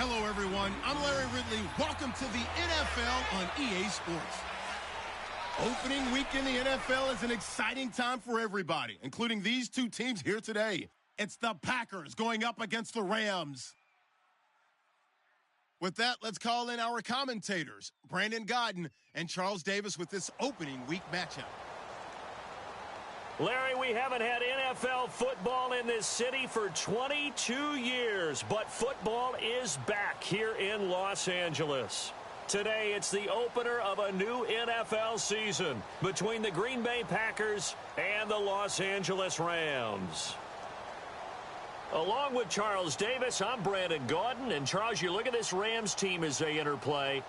Hello, everyone. I'm Larry Ridley. Welcome to the NFL on EA Sports. Opening week in the NFL is an exciting time for everybody, including these two teams here today. It's the Packers going up against the Rams. With that, let's call in our commentators, Brandon Godden and Charles Davis, with this opening week matchup. Larry, we haven't had NFL football in this city for 22 years, but football is back here in Los Angeles. Today, it's the opener of a new NFL season between the Green Bay Packers and the Los Angeles Rams. Along with Charles Davis, I'm Brandon Gaudin. And Charles, you look at this Rams team as they enter play.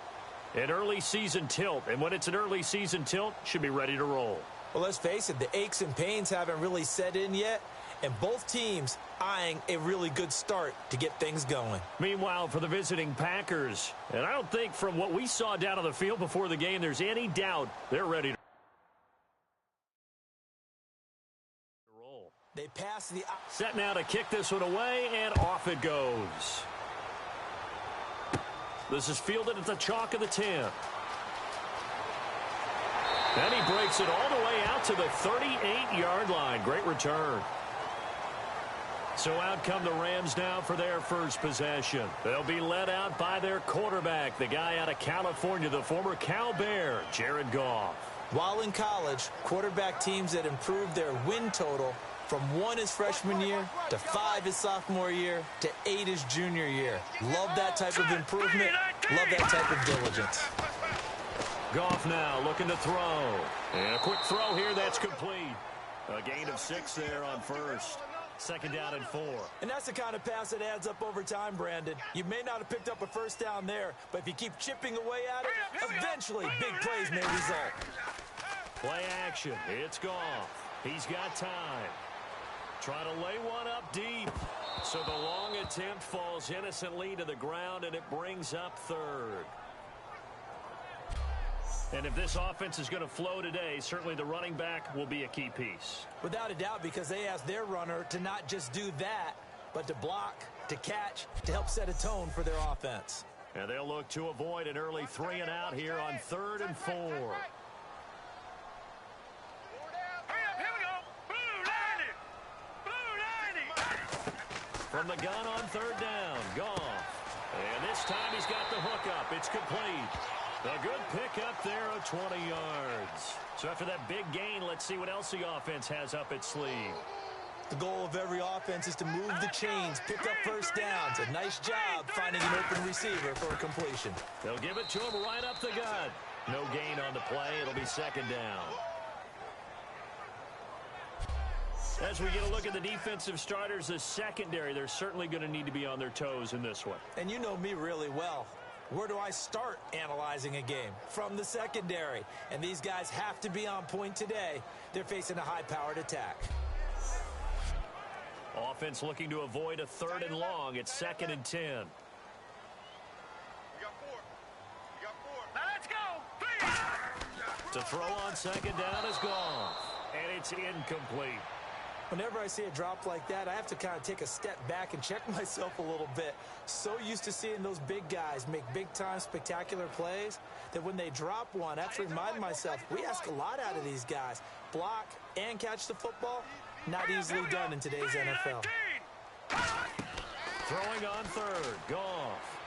An early season tilt. And when it's an early season tilt, should be ready to roll. Well, let's face it, the aches and pains haven't really set in yet. And both teams eyeing a really good start to get things going. Meanwhile, for the visiting Packers, and I don't think from what we saw down on the field before the game, there's any doubt they're ready to roll. They pass the... Set now to kick this one away, and off it goes. This is fielded at the chalk of the 10. And he breaks it all the way out to the 38-yard line. Great return. So out come the Rams now for their first possession. They'll be led out by their quarterback, the guy out of California, the former Cal Bear, Jared Goff. While in college, quarterback teams that improved their win total from 1 his freshman year to 5 his sophomore year to 8 his junior year. Love that type of improvement. Love that type of diligence. Goff now looking to throw. And a quick throw here that's complete. A gain of 6 there on first. Second down and 4. And that's the kind of pass that adds up over time, Brandon. You may not have picked up a first down there, but if you keep chipping away at it, eventually big plays may result. Play action. It's Goff. He's got time. Trying to lay one up deep. So the long attempt falls innocently to the ground, and it brings up third. And if this offense is going to flow today, certainly the running back will be a key piece. Without a doubt, because they asked their runner to not just do that, but to block, to catch, to help set a tone for their offense. And they'll look to avoid an early 3 and out here on 3rd and 4. From the gun on 3rd down, Goff. And this time he's got the hook up. It's complete. A good pickup there of 20 yards. So after that big gain, let's see what else the offense has up its sleeve. The goal of every offense is to move the chains, pick up first downs. A nice job finding an open receiver for a completion. They'll give it to him right up the gut. No gain on the play. It'll be 2nd down. As we get a look at the defensive starters, the secondary, they're certainly going to need to be on their toes in this one. And you know me really well. Where do I start analyzing a game? From the secondary. And these guys have to be on point today. They're facing a high-powered attack. Offense looking to avoid a 3rd and long. It's 2nd and 10. You got 4. You got 4. Now let's go. Please. To throw on 2nd down is Goff. And it's incomplete. Whenever I see a drop like that, I have to kind of take a step back and check myself a little bit. So used to seeing those big guys make big-time spectacular plays that when they drop one, I have to remind myself, we ask a lot out of these guys. Block and catch the football, not easily done in today's NFL. Throwing on 3rd, Goff.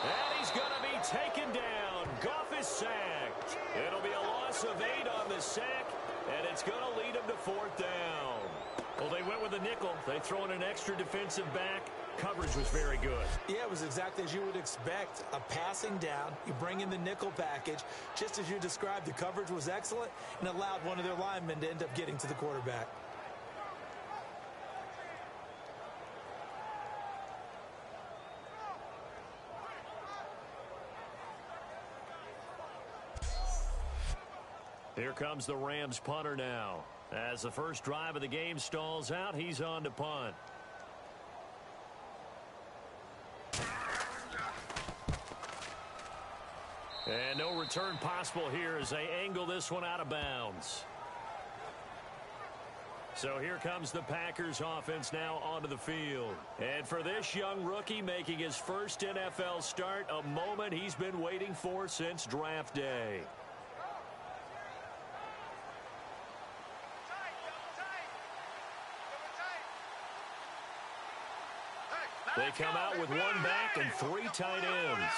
And he's going to be taken down. Goff is sacked. It'll be a loss of 8 on the sack. And it's going to lead them to 4th down. Well, they went with a nickel. They throw in an extra defensive back. Coverage was very good. Yeah, it was exactly as you would expect. A passing down. You bring in the nickel package. Just as you described, the coverage was excellent and allowed one of their linemen to end up getting to the quarterback. Here comes the Rams punter now. As the first drive of the game stalls out, he's on to punt. And no return possible here as they angle this one out of bounds. So here comes the Packers offense now onto the field. And for this young rookie making his first NFL start, a moment he's been waiting for since draft day. They come out with one back and 3 tight ends.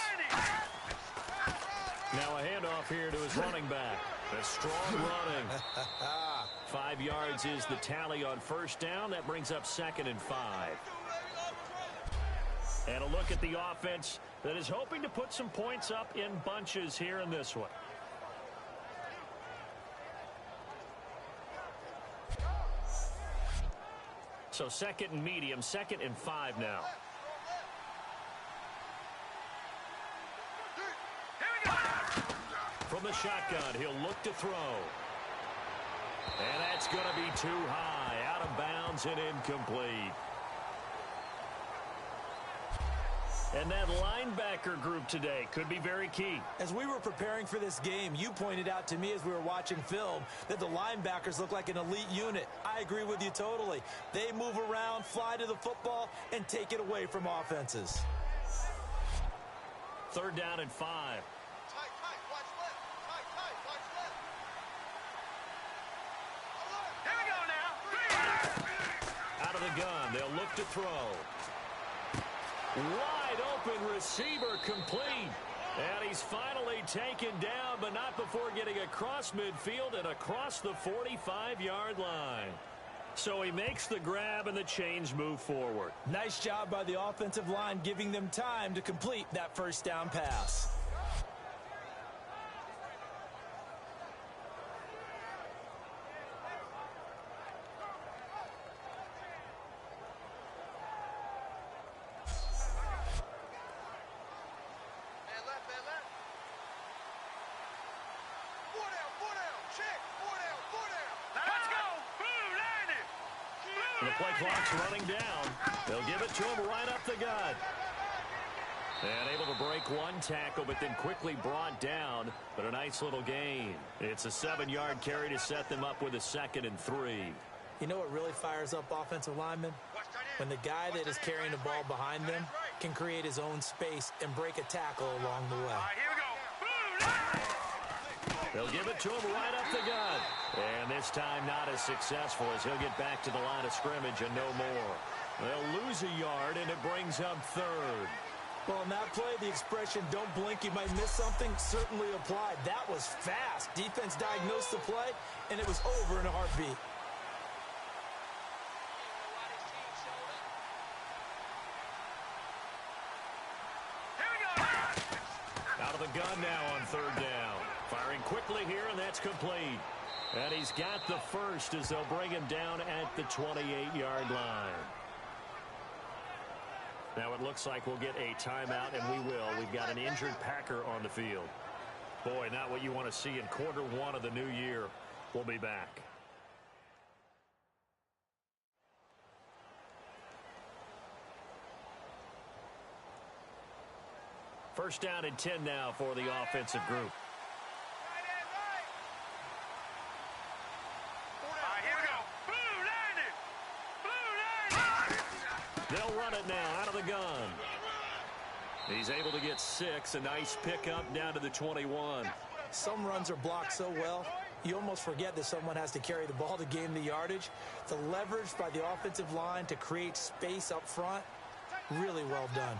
Now a handoff here to his running back. A strong running. 5 yards is the tally on first down. That brings up 2nd and 5. And a look at the offense that is hoping to put some points up in bunches here in this one. So 2nd and medium, 2nd and 5 now. From the shotgun, he'll look to throw. And that's going to be too high, out of bounds and incomplete. And that linebacker group today could be very key. As we were preparing for this game, you pointed out to me as we were watching film that the linebackers look like an elite unit. I agree with you totally. They move around, fly to the football, and take it away from offenses. 3rd down and 5. Out of the gun, they'll look to throw. Wide open receiver complete. And he's finally taken down, but not before getting across midfield and across the 45-yard line. So he makes the grab and the chains move forward. Nice job by the offensive line, giving them time to complete that first down pass. And the play clock's running down. They'll give it to him right up the gut. And able to break one tackle, but then quickly brought down. But a nice little gain. It's a 7-yard carry to set them up with a 2nd and 3. You know what really fires up offensive linemen? When the guy that is carrying the ball behind them can create his own space and break a tackle along the way. They'll give it to him right up the gut. And this time not as successful as he'll get back to the line of scrimmage and no more. They'll lose a yard, and it brings up 3rd. Well, in that play, the expression, don't blink, you might miss something, certainly applied. That was fast. Defense diagnosed the play, and it was over in a heartbeat. Out of the gun now on 3rd down. Firing quickly here, and that's complete. And he's got the first as they'll bring him down at the 28-yard line. Now it looks like we'll get a timeout, and we will. We've got an injured Packer on the field. Boy, not what you want to see in quarter 1 of the new year. We'll be back. First down and 10 now for the offensive group. They'll run it now out of the gun. He's able to get 6. A nice pickup down to the 21. Some runs are blocked so well, you almost forget that someone has to carry the ball to gain the yardage. The leverage by the offensive line to create space up front, really well done.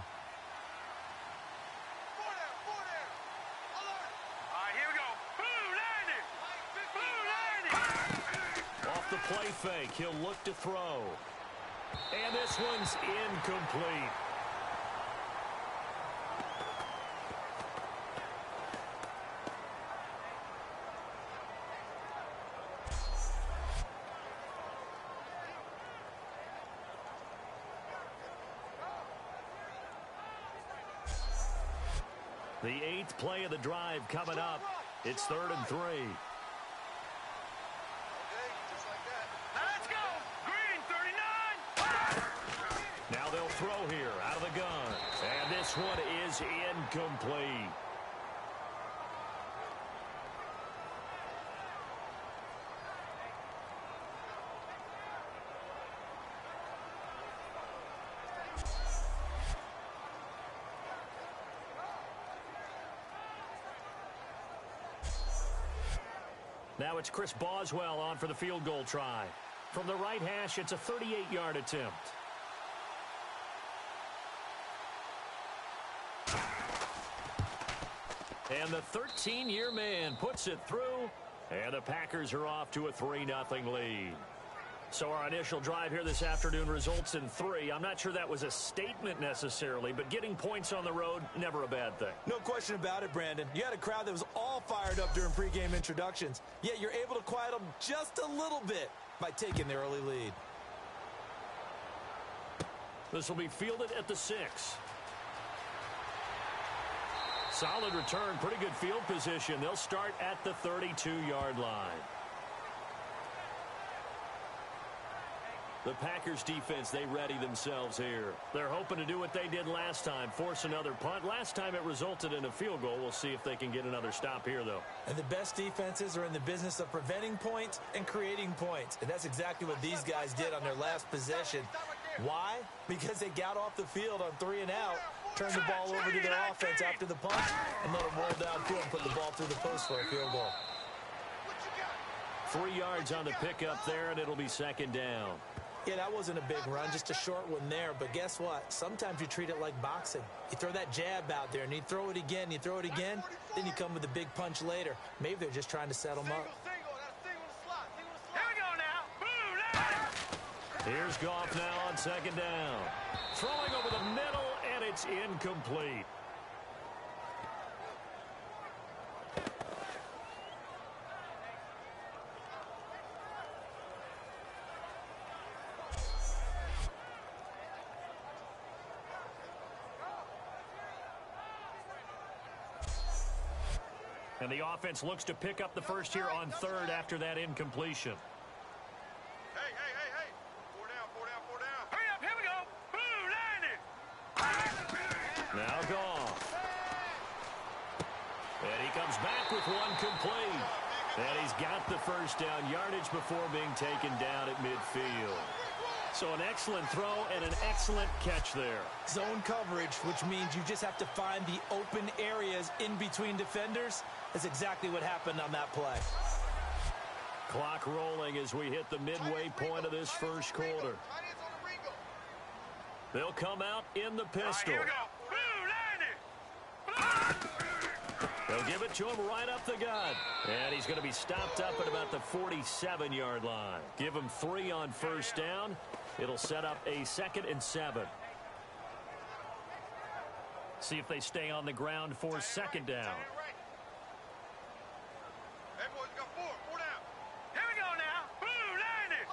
Off the play fake, he'll look to throw. And this one's incomplete. The 8th play of the drive coming up. It's 3rd and 3. Now they'll throw here out of the gun. And this one is incomplete. Now it's Chris Boswell on for the field goal try. From the right hash, it's a 38-yard attempt. And the 13-year man puts it through, and the Packers are off to a 3-0 lead. So our initial drive here this afternoon results in 3. I'm not sure that was a statement necessarily, but getting points on the road, never a bad thing. No question about it, Brandon. You had a crowd that was all fired up during pregame introductions, yet you're able to quiet them just a little bit by taking the early lead. This will be fielded at the 6. Solid return, pretty good field position. They'll start at the 32-yard line. The Packers defense, they ready themselves here. They're hoping to do what they did last time, force another punt. Last time it resulted in a field goal. We'll see if they can get another stop here, though. And the best defenses are in the business of preventing points and creating points. And that's exactly what these guys did on their last possession. Why? Because they got off the field on 3 and out, turned the ball over to their offense after the punt, and let them roll downfield and put the ball through the post for a field goal. 3 yards on the pickup there, and it'll be second down. Yeah, that wasn't a big run, just a short one there. But guess what? Sometimes you treat it like boxing. You throw that jab out there, and you throw it again, you throw it again, then you come with a big punch later. Maybe they're just trying to set them up. Here we go now. Here's Goff now on second down. Throwing over the middle, and it's incomplete. And the offense looks to pick up the first here on 3rd after that incompletion. Hey. 4 down. Hurry up, here we go. Boom, landed. Now Goff. And he comes back with one complete. And he's got the first down yardage before being taken down at midfield. So an excellent throw and an excellent catch there. Zone coverage, which means you just have to find the open areas in between defenders. That's exactly what happened on that play. Clock rolling as we hit the midway point of this first quarter. They'll come out in the pistol. Here we go. Boom, landed. They'll give it to him right up the gut. And he's going to be stopped up at about the 47-yard line. Give him 3 on first down. It'll set up a 2nd and 7. See if they stay on the ground for second down. Hey, boys, got 4 down. Here we go now. Boom, landed.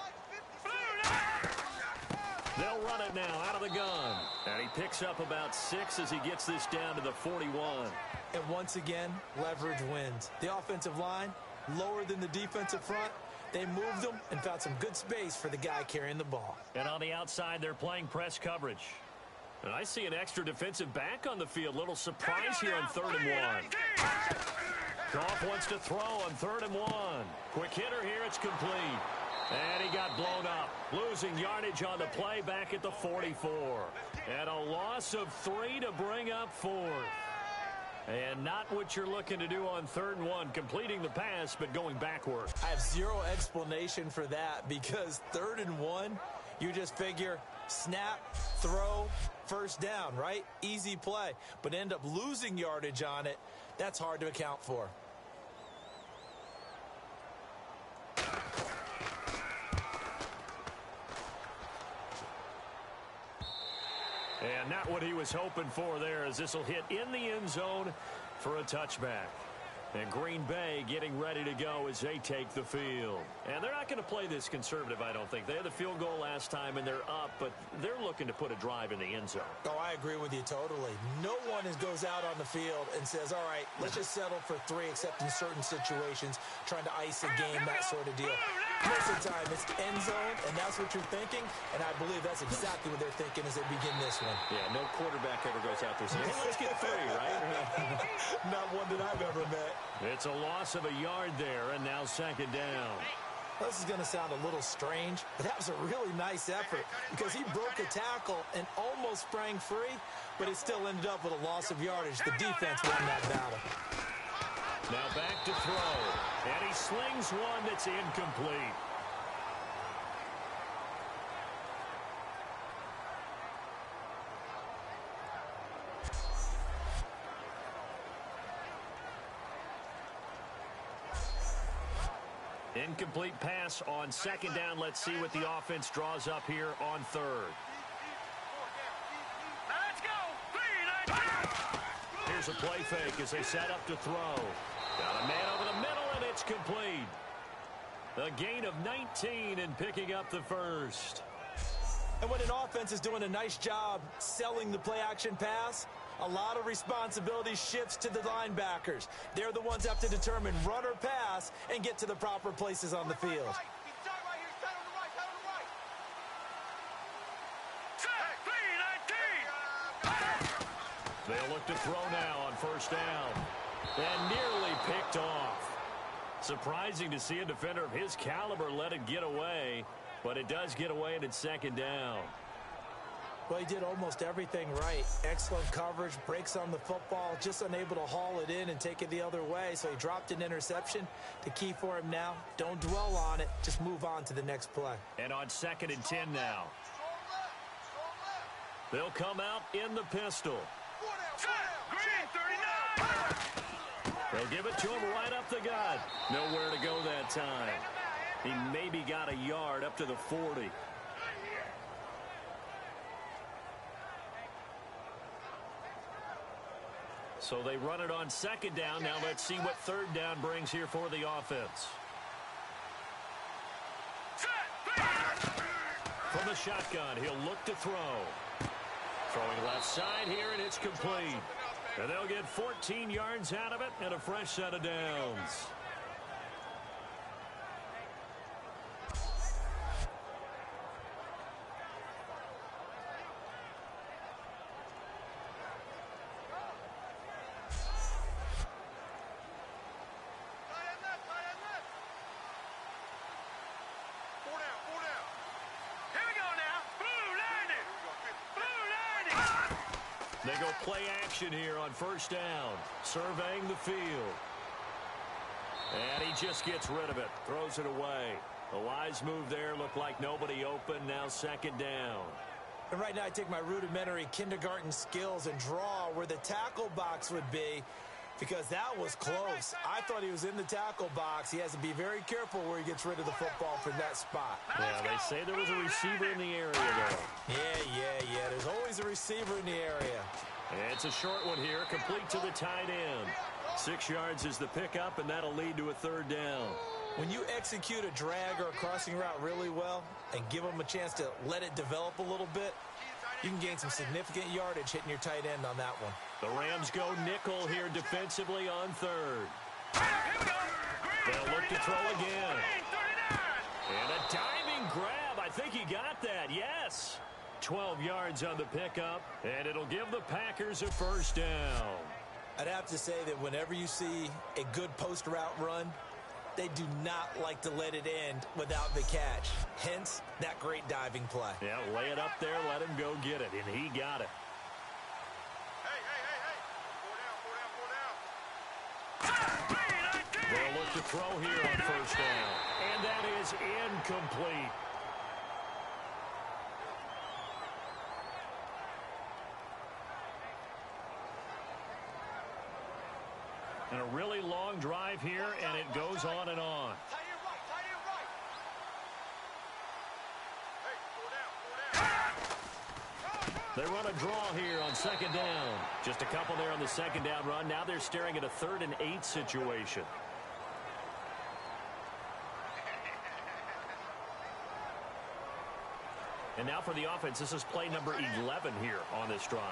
They'll run it now out of the gun. And he picks up about 6 as he gets this down to the 41. And once again, leverage wins. The offensive line, lower than the defensive front. They moved them and found some good space for the guy carrying the ball. And on the outside, they're playing press coverage. And I see an extra defensive back on the field. Little surprise here on 3rd and 1. Goff wants to throw on 3rd and 1. Quick hitter here. It's complete. And he got blown up. Losing yardage on the play back at the 44. And a loss of 3 to bring up 4th. And not what you're looking to do on 3rd and 1, completing the pass, but going backward. I have zero explanation for that because 3rd and 1, you just figure snap, throw, first down, right? Easy play. But end up losing yardage on it. That's hard to account for. And not what he was hoping for there, as this will hit in the end zone for a touchback. And Green Bay getting ready to go as they take the field. And they're not going to play this conservative, I don't think. They had the field goal last time, and they're up, but they're looking to put a drive in the end zone. Oh, I agree with you totally. No one goes out on the field and says, all right, let's just settle for 3, except in certain situations, trying to ice a game, that sort of deal. Most of the time, it's end zone, and that's what you're thinking, and I believe that's exactly what they're thinking as they begin this one. Yeah, no quarterback ever goes out there saying, hey, let's get 3, right? Not one that I've ever met. It's a loss of a yard there, and now second down. This is going to sound a little strange, but that was a really nice effort because he broke a tackle and almost sprang free, but it still ended up with a loss of yardage. The defense won that battle. Now back to throw, and he's slings one that's incomplete. Incomplete pass on second down. Let's see what the offense draws up here on third. Let's go. Here's a play fake as they set up to throw. Got a man over the middle, and it's complete. A gain of 19 and picking up the first. And when an offense is doing a nice job selling the play-action pass, a lot of responsibility shifts to the linebackers. They're the ones that have to determine run or pass and get to the proper places on the field. They'll look to throw now on first down. And nearly picked off. Surprising to see a defender of his caliber let it get away, but it does get away and it's second down. Well, he did almost everything right. Excellent coverage, breaks on the football, just unable to haul it in and take it the other way, so he dropped an interception. The key for him now, don't dwell on it, just move on to the next play. And on 2nd and 10 now. They'll come out in the pistol. They'll give it to him right up the gut. Nowhere to go that time. He maybe got a yard up to the 40. So they run it on 2nd down. Now let's see what 3rd down brings here for the offense. From the shotgun, he'll look to throw. Throwing left side here, and it's complete. And they'll get 14 yards out of it and a fresh set of downs. They go play action here on first down, surveying the field. And he just gets rid of it, throws it away. A wise move there, looked like nobody open, now 2nd down. And right now I take my rudimentary kindergarten skills and draw where the tackle box would be, because that was close. I thought he was in the tackle box. He has to be very careful where he gets rid of the football from that spot. Yeah, they say there was a receiver in the area, though. Yeah. There's always a receiver in the area. And it's a short one here, complete to the tight end. 6 yards is the pickup, and that'll lead to a 3rd down. When you execute a drag or a crossing route really well and give them a chance to let it develop a little bit, you can gain some significant yardage hitting your tight end on that one. The Rams go nickel here defensively on 3rd. They'll look to throw again. And a diving grab. I think he got that. Yes. 12 yards on the pickup, and it'll give the Packers a 1st down. I'd have to say that whenever you see a good post route run, they do not like to let it end without the catch. Hence, that great diving play. Yeah, lay it up there, let him go get it, and he got it. They'll look to throw here on 1st down, and that is incomplete. And a really long drive here, and it goes on and on. They run a draw here on 2nd down. Just a couple there on the 2nd down run. Now they're staring at a 3rd and 8 situation. And now for the offense, this is play number 11 here on this drive.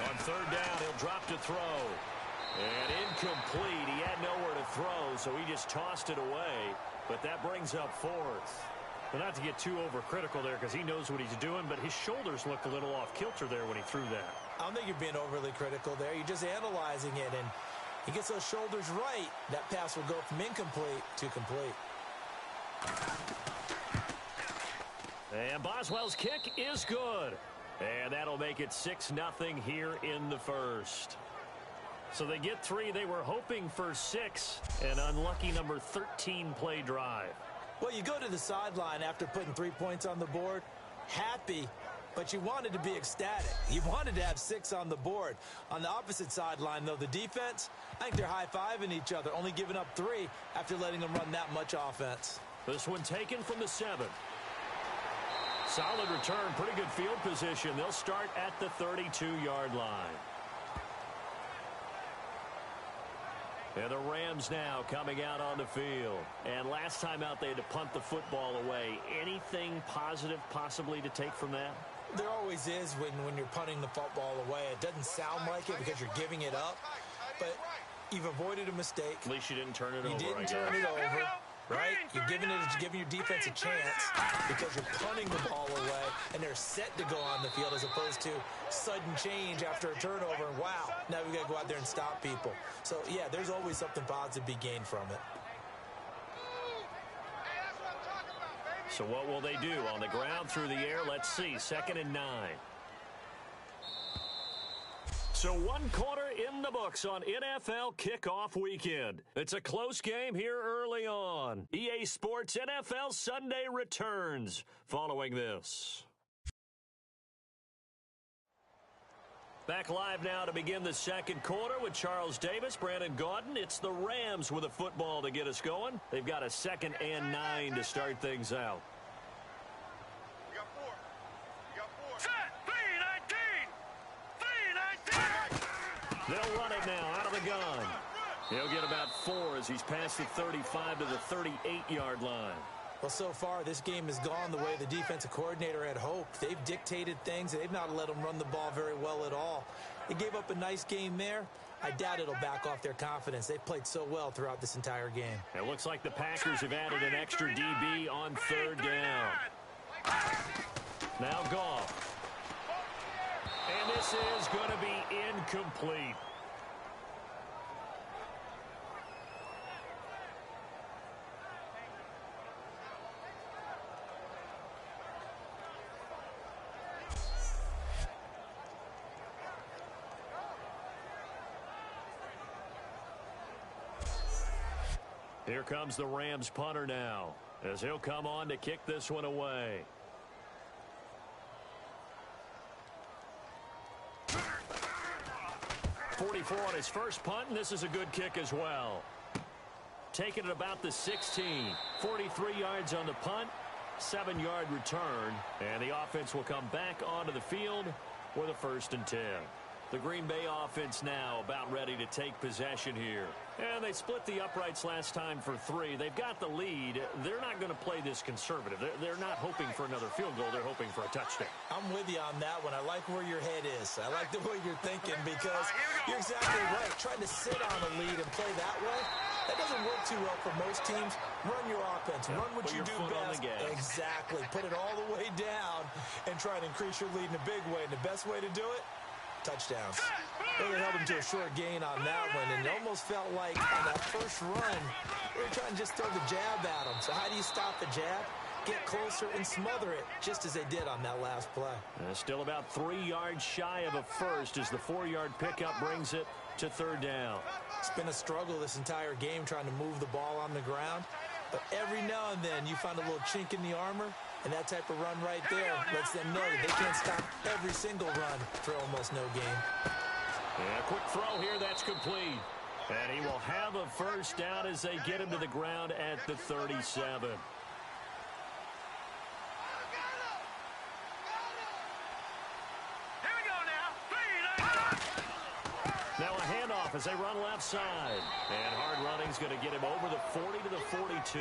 On 3rd down, he'll drop to throw. And incomplete. He had nowhere to throw, so he just tossed it away. But that brings up 4th. But not to get too overcritical there, because he knows what he's doing, but his shoulders looked a little off kilter there when he threw that. I don't think you're being overly critical there. You're just analyzing it, and he gets those shoulders right. That pass will go from incomplete to complete. And Boswell's kick is good. And that'll make it 6-0 here in the 1st. So they get 3. They were hoping for 6. An unlucky number 13 play drive. Well, you go to the sideline after putting 3 points on the board, happy, but you wanted to be ecstatic. You wanted to have 6 on the board. On the opposite sideline, though, the defense, I think they're high-fiving each other, only giving up 3 after letting them run that much offense. This one taken from the 7. Solid return, pretty good field position. They'll start at the 32-yard line. And the Rams now coming out on the field. And last time out, they had to punt the football away. Anything positive possibly to take from that? There always is when you're punting the football away. It doesn't sound like it because you're giving it up, but you've avoided a mistake. At least you didn't turn it over. You didn't turn it over, right? You're giving your defense a chance because you're punting the ball away, and they're set to go on the field as opposed to sudden change after a turnover. And wow, now we've got to go out there and stop people. So, yeah, there's always something positive to be gained from it. So what will they do? On the ground, through the air, let's see. 2nd and 9. So 1 quarter in the books on NFL kickoff weekend. It's a close game here early on. EA Sports NFL Sunday returns following this. Back live now to begin the 2nd quarter with Charles Davis, Brandon Gaudin. It's the Rams with a football to get us going. They've got a 2nd and 9 to start things out. You got 4. You got 4. Set. 3-19. 3-19. They'll run it now out of the gun. He'll get about 4 as he's past the 35 to the 38-yard line. Well, so far, this game has gone the way the defensive coordinator had hoped. They've dictated things, and they've not let them run the ball very well at all. They gave up a nice game there. I doubt it'll back off their confidence. They've played so well throughout this entire game. It looks like the Packers have added an extra DB on 3rd down. Now Goff. And this is going to be incomplete. Here comes the Rams punter now, as he'll come on to kick this one away. .44 on his first punt, and this is a good kick as well. Taking it about the 16. 43 yards on the punt, 7-yard return, and the offense will come back onto the field with a 1st and 10. The Green Bay offense now about ready to take possession here. And they split the uprights last time for 3. They've got the lead. They're not going to play this conservative. They're not hoping for another field goal. They're hoping for a touchdown. I'm with you on that one. I like where your head is. I like the way you're thinking because you're exactly right. Trying to sit on a lead and play that way, that doesn't work too well for most teams. Run your offense. Run what you do best. Exactly. Put it all the way down and try to increase your lead in a big way. And the best way to do it, touchdowns. Really held him to a short gain on that one, and it almost felt like on that first run, they were trying to just throw the jab at him. So how do you stop the jab? Get closer and smother it, just as they did on that last play. Still about 3 yards shy of a first as the 4-yard pickup brings it to 3rd down. It's been a struggle this entire game trying to move the ball on the ground, but every now and then you find a little chink in the armor, and that type of run right there lets them know that they can't stop every single run for almost no gain. And a quick throw here, that's complete. And he will have a 1st down as they get him to the ground at the 37. Now a handoff as they run left side. And hard running's going to get him over the 40 to the 42.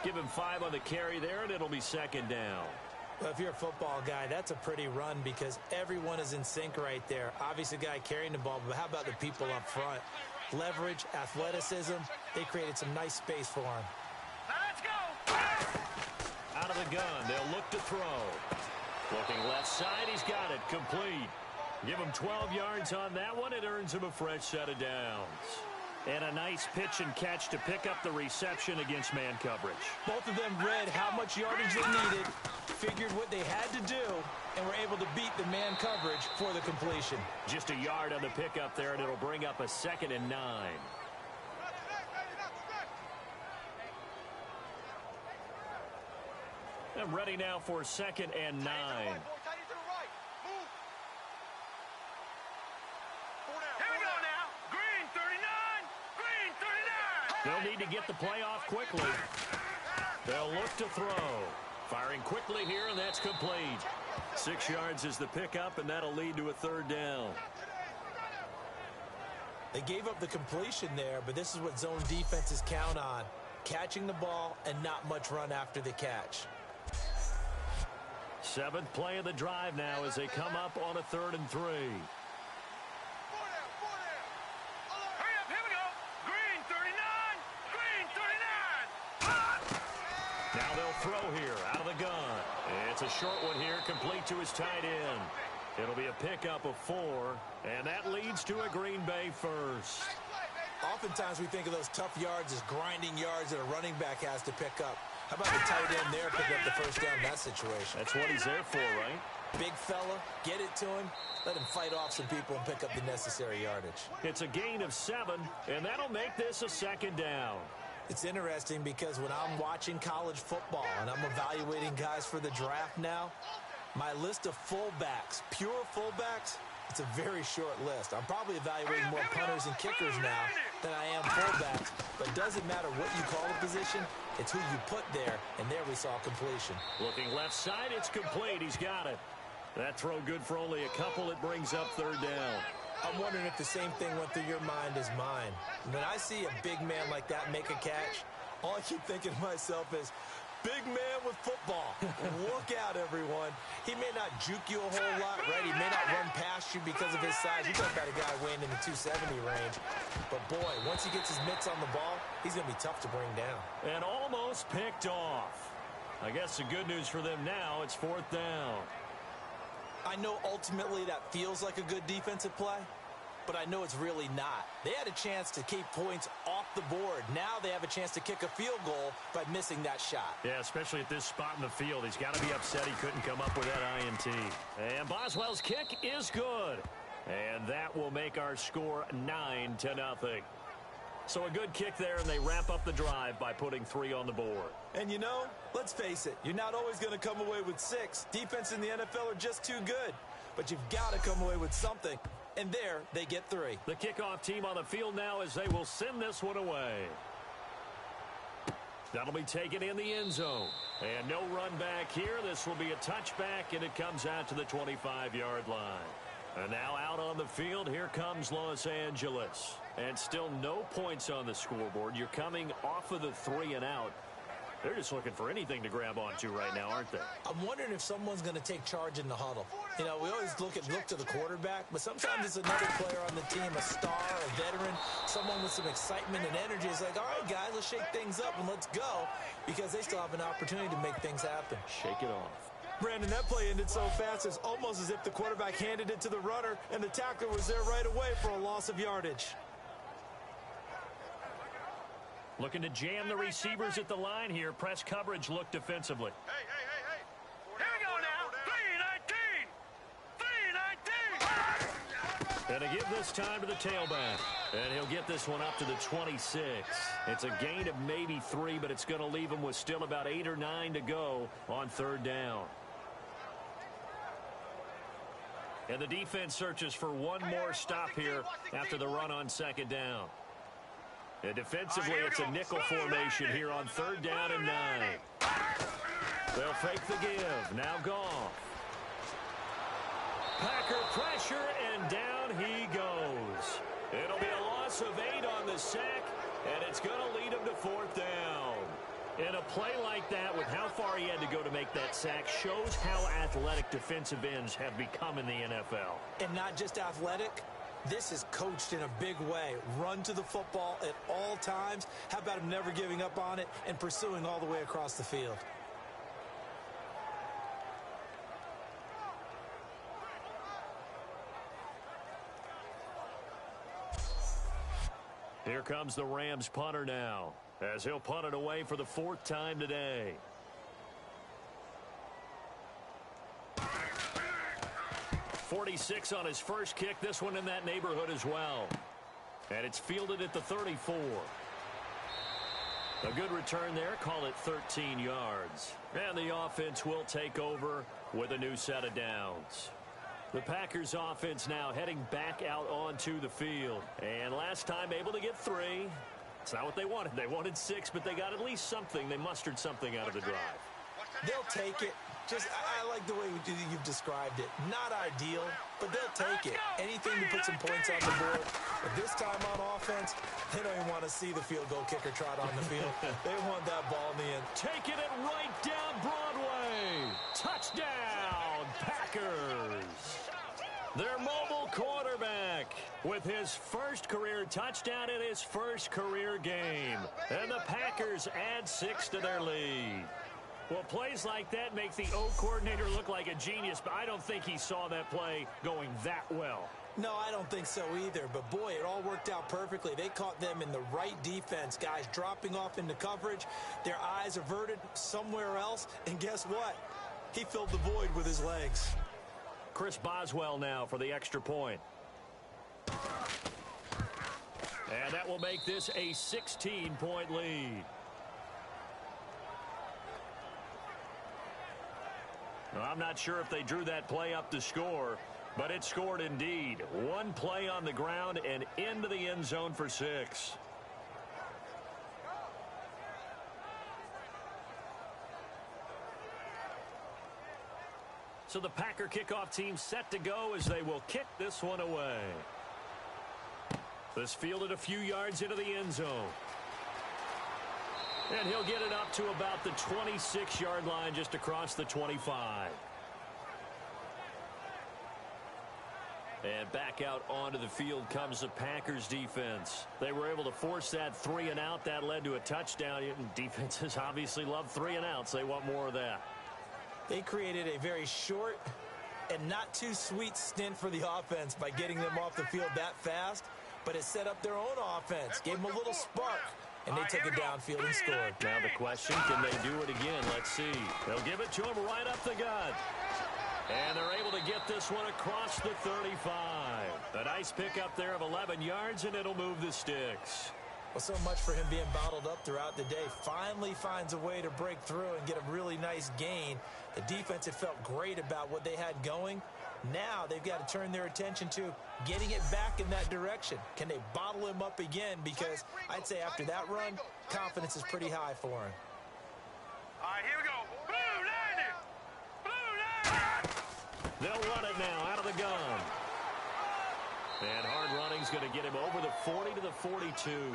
Give him 5 on the carry there, and it'll be 2nd down. Well, if you're a football guy, that's a pretty run because everyone is in sync right there. Obviously, the guy carrying the ball, but how about the people up front? Leverage, athleticism, they created some nice space for him. Let's go. Out of the gun, they'll look to throw. Looking left side, he's got it, complete. Give him 12 yards on that one. It earns him a fresh set of downs. And a nice pitch and catch to pick up the reception against man coverage. Both of them read how much yardage they needed, figured what they had to do, and were able to beat the man coverage for the completion. Just a yard on the pickup there, and it'll bring up a 2nd and 9. And ready now for 2nd and 9. They'll need to get the play off quickly. They'll look to throw. Firing quickly here, and that's complete. 6 yards is the pickup, and that'll lead to a 3rd down. They gave up the completion there, but this is what zone defenses count on. Catching the ball and not much run after the catch. 7th play of the drive now as they come up on a 3rd and 3. Now they'll throw here out of the gun. It's a short one here, complete to his tight end. It'll be a pickup of 4, and that leads to a Green Bay first. Oftentimes we think of those tough yards as grinding yards that a running back has to pick up. How about the tight end there pick up the first down in that situation? That's what he's there for, right? Big fella, get it to him, let him fight off some people and pick up the necessary yardage. It's a gain of 7, and that'll make this a 2nd down. It's interesting because when I'm watching college football and I'm evaluating guys for the draft now, my list of fullbacks, pure fullbacks, it's a very short list. I'm probably evaluating more punters and kickers now than I am fullbacks, but it doesn't matter what you call the position, it's who you put there, and there we saw completion. Looking left side, it's complete. He's got it. That throw good for only a couple. It brings up 3rd down. I'm wondering if the same thing went through your mind as mine. When I see a big man like that make a catch, all I keep thinking to myself is, big man with football. Look out, everyone. He may not juke you a whole lot, right? He may not run past you because of his size. You're talking about a guy weighing in the 270 range. But, boy, once he gets his mitts on the ball, he's going to be tough to bring down. And almost picked off. I guess the good news for them now, it's 4th down. I know ultimately that feels like a good defensive play, but I know it's really not. They had a chance to keep points off the board. Now they have a chance to kick a field goal by missing that shot. Yeah, especially at this spot in the field. He's got to be upset he couldn't come up with that INT. And Boswell's kick is good. And that will make our score 9-0. So a good kick there, and they wrap up the drive by putting 3 on the board. And you know, let's face it, you're not always going to come away with 6. Defense in the NFL are just too good. But you've got to come away with something. And there, they get 3. The kickoff team on the field now as they will send this one away. That'll be taken in the end zone. And no run back here. This will be a touchback, and it comes out to the 25-yard line. And now out on the field, here comes Los Angeles. And still no points on the scoreboard. You're coming off of the 3 and out. They're just looking for anything to grab onto right now, aren't they? I'm wondering if someone's going to take charge in the huddle. You know, we always look to the quarterback, but sometimes it's another player on the team, a star, a veteran, someone with some excitement and energy. It's like, all right, guys, let's shake things up and let's go, because they still have an opportunity to make things happen. Shake it off. Brandon, that play ended so fast, it's almost as if the quarterback handed it to the runner, and the tackler was there right away for a loss of yardage. Looking to jam the receivers at the line here. Press coverage look defensively. Hey. Here we go now. 3-19. 3-19. And to give this time to the tailback. And he'll get this one up to the 26. It's a gain of maybe 3, but it's going to leave him with still about 8 or 9 to go on 3rd down. And the defense searches for one more stop here after the run on 2nd down. And defensively, it's a nickel formation here on 3rd down and 9. They'll fake the give. Now Goff. Packer pressure, and down he goes. It'll be a loss of 8 on the sack, and it's going to lead him to 4th down. And a play like that, with how far he had to go to make that sack, shows how athletic defensive ends have become in the NFL. And not just athletic. This is coached in a big way. Run to the football at all times. How about him never giving up on it and pursuing all the way across the field? Here comes the Rams punter now, as he'll punt it away for the 4th time today. .46 on his first kick. This one in that neighborhood as well. And it's fielded at the 34. A good return there. Call it 13 yards. And the offense will take over with a new set of downs. The Packers offense now heading back out onto the field. And last time able to get 3. It's not what they wanted. They wanted 6, but they got at least something. They mustered something out of the drive. They'll take it. I like the way you've described it. Not ideal, but they'll take it. Anything to put some points on the board. But this time on offense, they don't even want to see the field goal kicker trot on the field. They want that ball in the end. Taking it right down Broadway. Touchdown, Packers. Their mobile quarterback with his first career touchdown in his first career game. And the Packers add 6 to their lead. Well, plays like that make the O coordinator look like a genius, but I don't think he saw that play going that well. No, I don't think so either. But, boy, it all worked out perfectly. They caught them in the right defense. Guys dropping off into coverage, their eyes averted somewhere else. And guess what? He filled the void with his legs. Chris Boswell now for the extra point. And that will make this a 16-point lead. I'm not sure if they drew that play up to score, but it scored indeed. One play on the ground and into the end zone for 6. So the Packer kickoff team set to go as they will kick this one away. This fielded a few yards into the end zone. And he'll get it up to about the 26-yard line, just across the 25. And back out onto the field comes the Packers defense. They were able to force that 3 and out. That led to a touchdown. Defenses obviously love 3 and outs. They want more of that. They created a very short and not too sweet stint for the offense by getting them off the field that fast, but it set up their own offense, gave them a little spark. And they took it downfield and scored. Now the question, can they do it again? Let's see. They'll give it to him right up the gut. And they're able to get this one across the 35. A nice pickup there of 11 yards, and it'll move the sticks. Well, so much for him being bottled up throughout the day. Finally finds a way to break through and get a really nice gain. The defense had felt great about what they had going. Now they've got to turn their attention to getting it back in that direction. Can they bottle him up again? Because I'd say after that run, confidence is pretty high for him. All right, here we go. Blue 90. Blue 90. They'll run it now out of the gun. And hard running's going to get him over the 40 to the 42.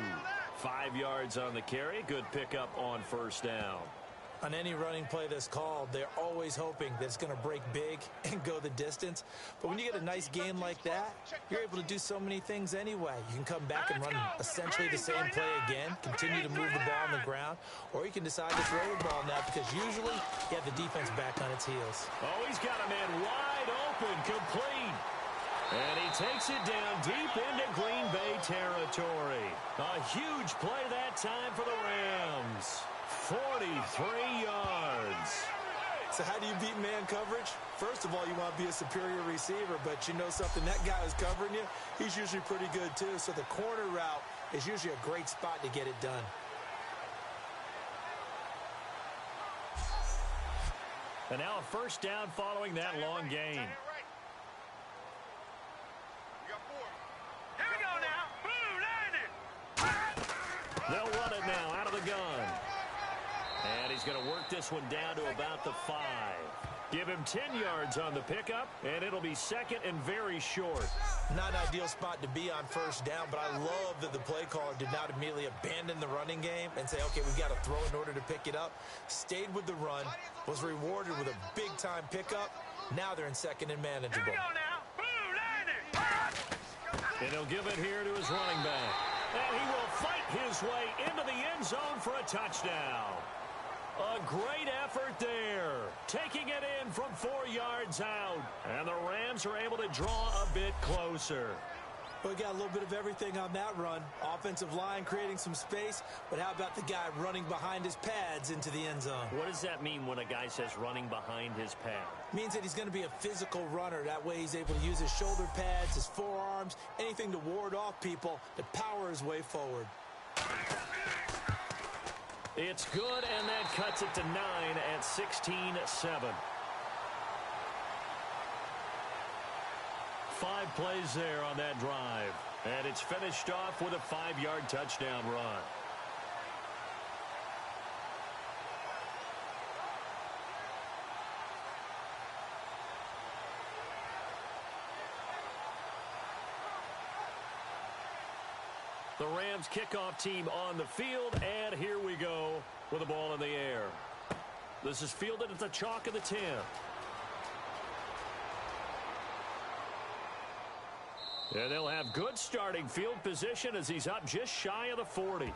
5 yards on the carry. Good pickup on first down. On any running play that's called, they're always hoping that it's going to break big and go the distance. But when you get a nice gain like that, you're able to do so many things anyway. You can come back and run essentially the same play again, continue to move the ball on the ground, or you can decide to throw the ball now because usually you have the defense back on its heels. Oh, he's got a man wide open, complete. And he takes it down deep into Green Bay territory. A huge play that time for the Rams. 43 yards. So how do you beat man coverage? First of all, you want to be a superior receiver, but you know something, that guy who's covering you, he's usually pretty good too. So the corner route is usually a great spot to get it done. And now a first down following that long gain. Here we go now. Blue 90. They'll run it now out of the gun. And he's going to work this one down to about the 5. Give him 10 yards on the pickup, and it'll be second and very short. Not an ideal spot to be on first down, but I love that the play caller did not immediately abandon the running game and say, okay, we've got to throw in order to pick it up. Stayed with the run, was rewarded with a big-time pickup. Now they're in second and manageable. Here we go now. Blue 90. And he'll give it here to his running back. And he will fight his way into the end zone for a touchdown. A great effort there. Taking it in from 4 yards out. And the Rams are able to draw a bit closer. Well, we got a little bit of everything on that run. Offensive line creating some space, but how about the guy running behind his pads into the end zone? What does that mean when a guy says running behind his pad? Means that he's going to be a physical runner. That way he's able to use his shoulder pads, his forearms, anything to ward off people to power his way forward. It's good, and that cuts it to 9 at 16-7. 5 plays there on that drive. And it's finished off with a 5-yard touchdown run. The Rams kickoff team on the field, and here we go with the ball in the air. This is fielded at the chalk of the 10. And they'll have good starting field position as he's up just shy of the 40.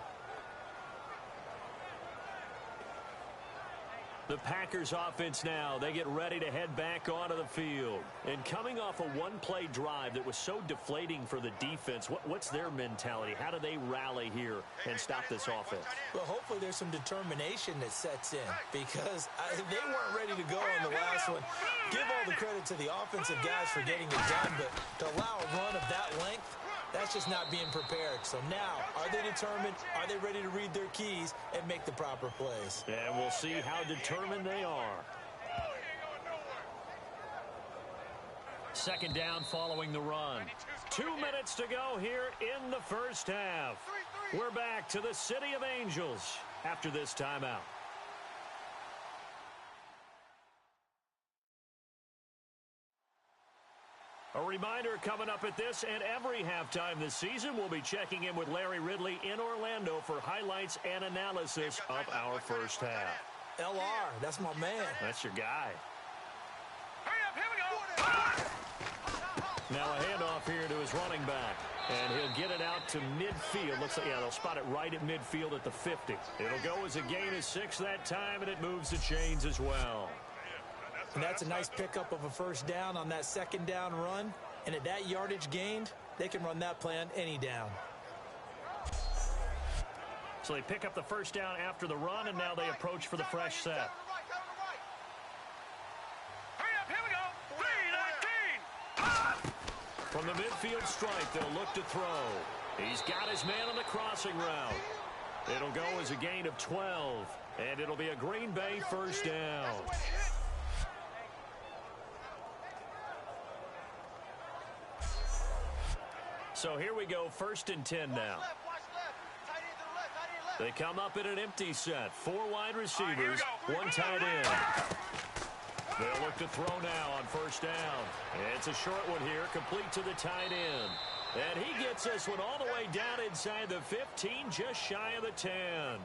The Packers offense now, they get ready to head back onto the field. And coming off a one-play drive that was so deflating for the defense, what's their mentality? How do they rally here and stop this offense? Well, hopefully there's some determination that sets in because they weren't ready to go on the last one. Give all the credit to the offensive guys for getting it done, but to allow a run of that length, that's just not being prepared. So now, are they determined? Are they ready to read their keys and make the proper plays? And we'll see how determined they are. Second down following the run. 2 minutes to go here in the first half. We're back to the City of Angels after this timeout. A reminder coming up at this and every halftime this season, we'll be checking in with Larry Ridley in Orlando for highlights and analysis of our first half. LR, that's my man. That's your guy. Hurry up, here we go. Now a handoff here to his running back. And he'll get it out to midfield. Looks like, yeah, they'll spot it right at midfield at the 50. It'll go as a gain of 6 that time, and it moves the chains as well. And that's a nice pickup of a first down on that second down run. And at that yardage gained, they can run that play on any down. So they pick up the first down after the run, and now they approach for the fresh set. Hurry up, here we go. 3-19. From the midfield stripe, they'll look to throw. He's got his man on the crossing route. It'll go as a gain of 12, and it'll be a Green Bay first down. So here we go, 1st and 10 now. They come up in an empty set. 4 wide receivers, 1 tight end. They'll look to throw now on first down. It's a short one here, complete to the tight end. And he gets this one all the way down inside the 15, just shy of the 10.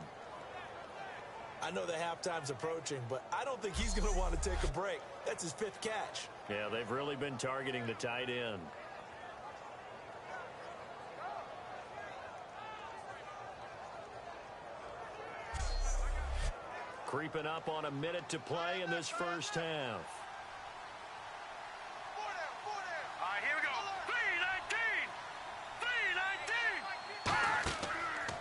I know the halftime's approaching, but I don't think he's going to want to take a break. That's his 5th catch. Yeah, they've really been targeting the tight end. Creeping up on a minute to play in this first half. 4 down. All right, here we go.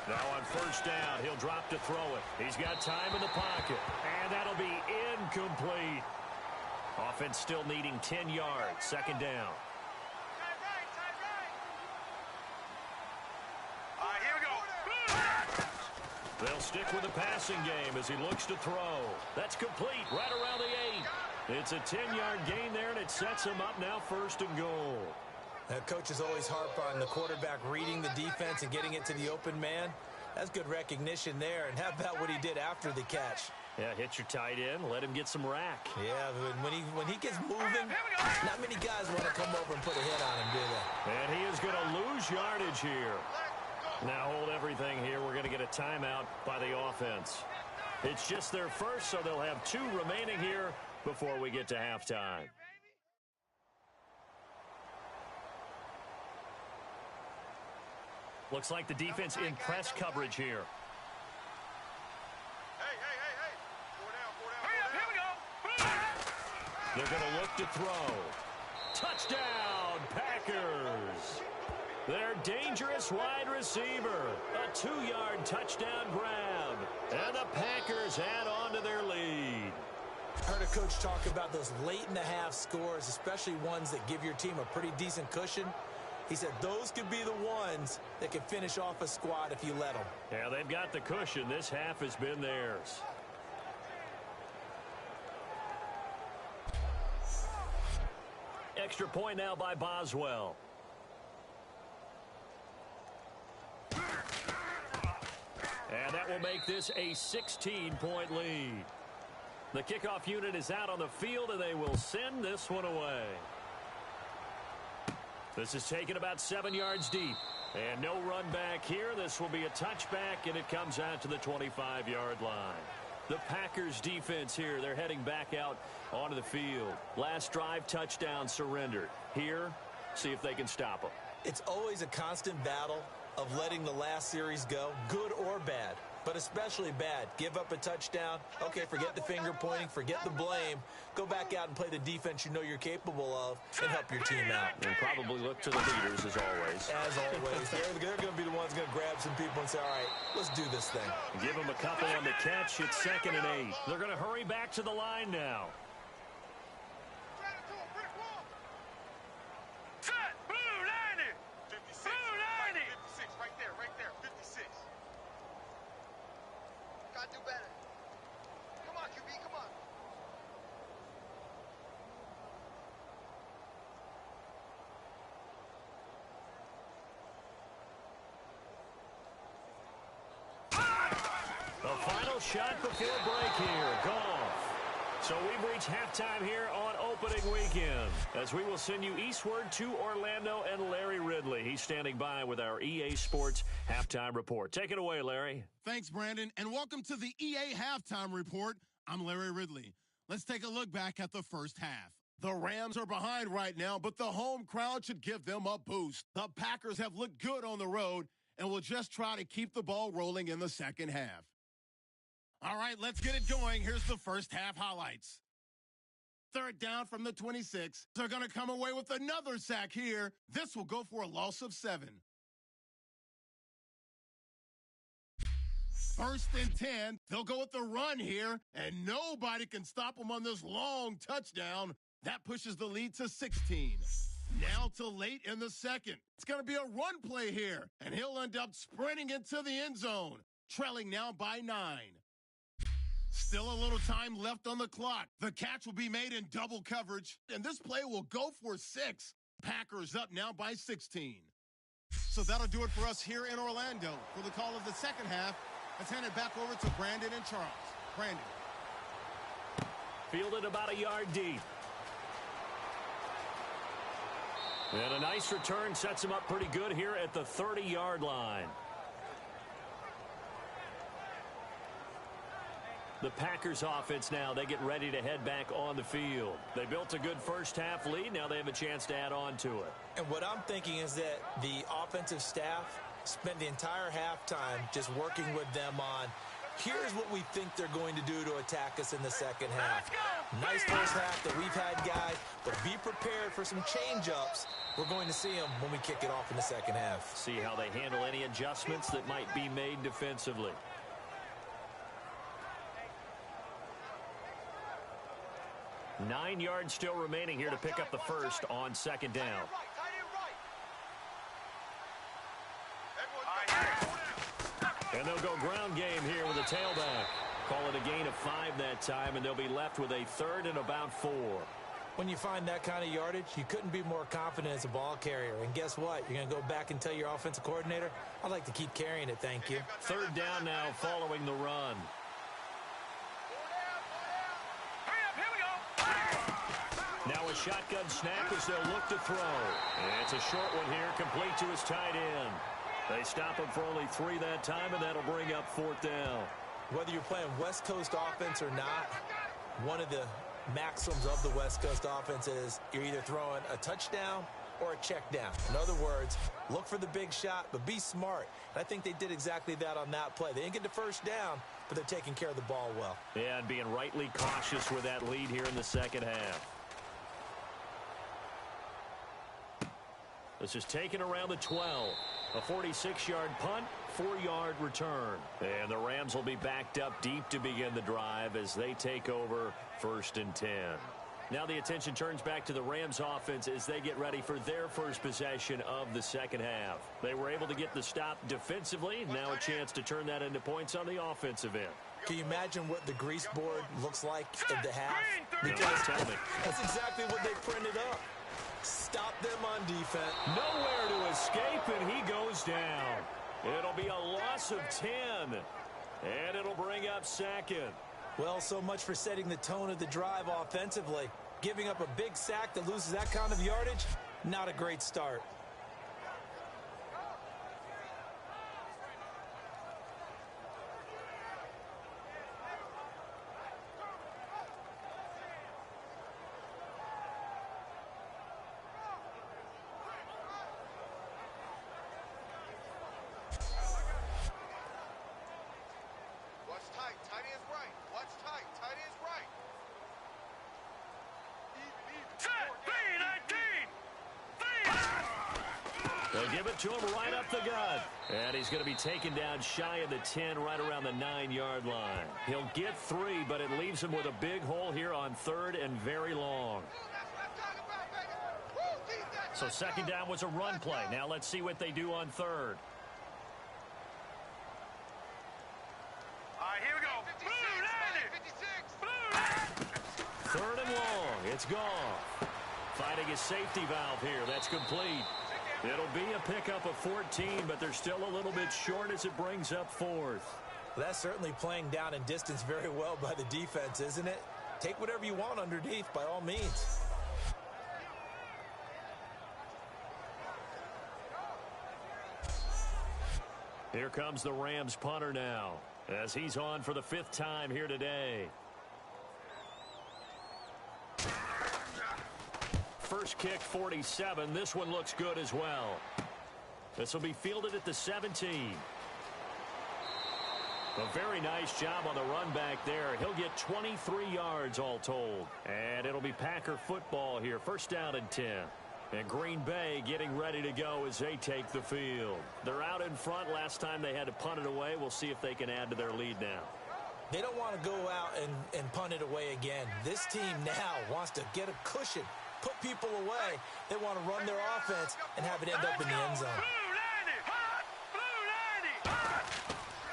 3-19. Now on first down, he'll drop to throw it. He's got time in the pocket, and that'll be incomplete. Offense still needing 10 yards. Second down. All right, here we go. They'll stick with the passing game as he looks to throw. That's complete right around the 8. It's a 10-yard gain there, and it sets him up now 1st and goal. Coaches always harp on the quarterback reading the defense and getting it to the open man. That's good recognition there. And how about what he did after the catch? Yeah, hit your tight end, let him get some rack. Yeah, when he gets moving, not many guys want to come over and put a hit on him, do they? And he is going to lose yardage here. Now hold everything here. We're going to get a timeout by the offense. It's just their first, so they'll have 2 remaining here before we get to halftime. Looks like the defense in press coverage here. Hey. 4 down. They're going to look to throw. Touchdown, Packers! Their dangerous wide receiver. A 2-yard touchdown grab. And the Packers add on to their lead. I heard a coach talk about those late-in-the-half scores, especially ones that give your team a pretty decent cushion. He said those could be the ones that can finish off a squad if you let them. Yeah, they've got the cushion. This half has been theirs. Extra point now by Boswell. And that will make this a 16-point lead. The kickoff unit is out on the field, and they will send this one away. This is taken about 7 yards deep. And no run back here. This will be a touchback, and it comes out to the 25-yard line. The Packers defense here, they're heading back out onto the field. Last drive, touchdown, surrendered. Here, see if they can stop them. It's always a constant battle of letting the last series go, good or bad, but especially bad. Give up a touchdown. Okay, forget the finger pointing, forget the blame. Go back out and play the defense you know you're capable of and help your team out. And probably look to the leaders as always. As always. They're going to be the ones going to grab some people and say, all right, let's do this thing. Give them a couple on the catch. It's 2nd and 8. They're going to hurry back to the line now. Do better. Come on, QB, come on. The final shot before break here. Golf. So we've reached halftime here on opening weekend, as we will send you eastward to Orlando and Larry Ridley. He's standing by with our EA Sports Halftime Report. Take it away, Larry. Thanks, Brandon, and welcome to the EA Halftime Report. I'm Larry Ridley. Let's take a look back at the first half. The Rams are behind right now, but the home crowd should give them a boost. The Packers have looked good on the road and will just try to keep the ball rolling in the second half. All right, let's get it going. Here's the first half highlights. 3rd down from the 26. They're going to come away with another sack here. This will go for a loss of 7. 1st and 10. They'll go with the run here, and nobody can stop them on this long touchdown. That pushes the lead to 16. Now to late in the second. It's going to be a run play here, and he'll end up sprinting into the end zone, trailing now by 9. Still a little time left on the clock. The catch will be made in double coverage, and this play will go for 6. Packers up now by 16. So that'll do it for us here in Orlando. For the call of the second half, let's hand it back over to Brandon and Charles. Brandon. Fielded about a yard deep. And a nice return sets him up pretty good here at the 30-yard line. The Packers offense now, they get ready to head back on the field. They built a good first half lead. Now they have a chance to add on to it. And what I'm thinking is that the offensive staff spend the entire halftime just working with them on, here's what we think they're going to do to attack us in the second half. Nice first half that we've had, guys, but be prepared for some change-ups. We're going to see them when we kick it off in the second half. See how they handle any adjustments that might be made defensively. Nine yards still remaining here to pick up the first on 2nd down. And they'll go ground game here with a tailback. Call it a gain of 5 that time, and they'll be left with a 3rd and about 4. When you find that kind of yardage, you couldn't be more confident as a ball carrier. And guess what? You're going to go back and tell your offensive coordinator, I'd like to keep carrying it, thank you. 3rd down now following the run. Now a shotgun snap as they'll look to throw. And it's a short one here, complete to his tight end. They stop him for only 3 that time, and that'll bring up 4th down. Whether you're playing West Coast offense or not, one of the maxims of the West Coast offense is you're either throwing a touchdown or a check down. In other words, look for the big shot, but be smart. And I think they did exactly that on that play. They didn't get the first down, but they're taking care of the ball well. Yeah, and being rightly cautious with that lead here in the second half. The This is taken around the 12. A 46-yard punt, 4-yard return. And the Rams will be backed up deep to begin the drive as they take over 1st and 10. Now the attention turns back to the Rams offense as they get ready for their first possession of the second half. They were able to get the stop defensively. Now a chance to turn that into points on the offensive end. Can you imagine what the grease board looks like at the half? Because tell me. That's exactly what they printed up. Stop them on defense. Nowhere to escape, and he goes down. It'll be a loss of 10, and it'll bring up 2nd. Well, so much for setting the tone of the drive offensively. Giving up a big sack that loses that kind of yardage, not a great start. They'll give it to him right up the gut. And he's going to be taken down shy of the 10, right around the 9-yard line. He'll get 3, but it leaves him with a big hole here on 3rd and very long. So 2nd down was a run play. Now let's see what they do on 3rd. All right, here we go. 3rd and long. It's gone. Finding his safety valve here. That's complete. It'll be a pickup of 14, but they're still a little bit short as it brings up 4th. That's certainly playing down in distance very well by the defense, isn't it? Take whatever you want underneath, by all means. Here comes the Rams punter now, as he's on for the 5th time here today. First kick, 47. This one looks good as well. This will be fielded at the 17. A very nice job on the run back there. He'll get 23 yards all told. And it'll be Packer football here. 1st down and 10. And Green Bay getting ready to go as they take the field. They're out in front. Last time they had to punt it away. We'll see if they can add to their lead now. They don't want to go out and punt it away again. This team now wants to get a cushion, put people away. They want to run their offense and have it end up in the end zone.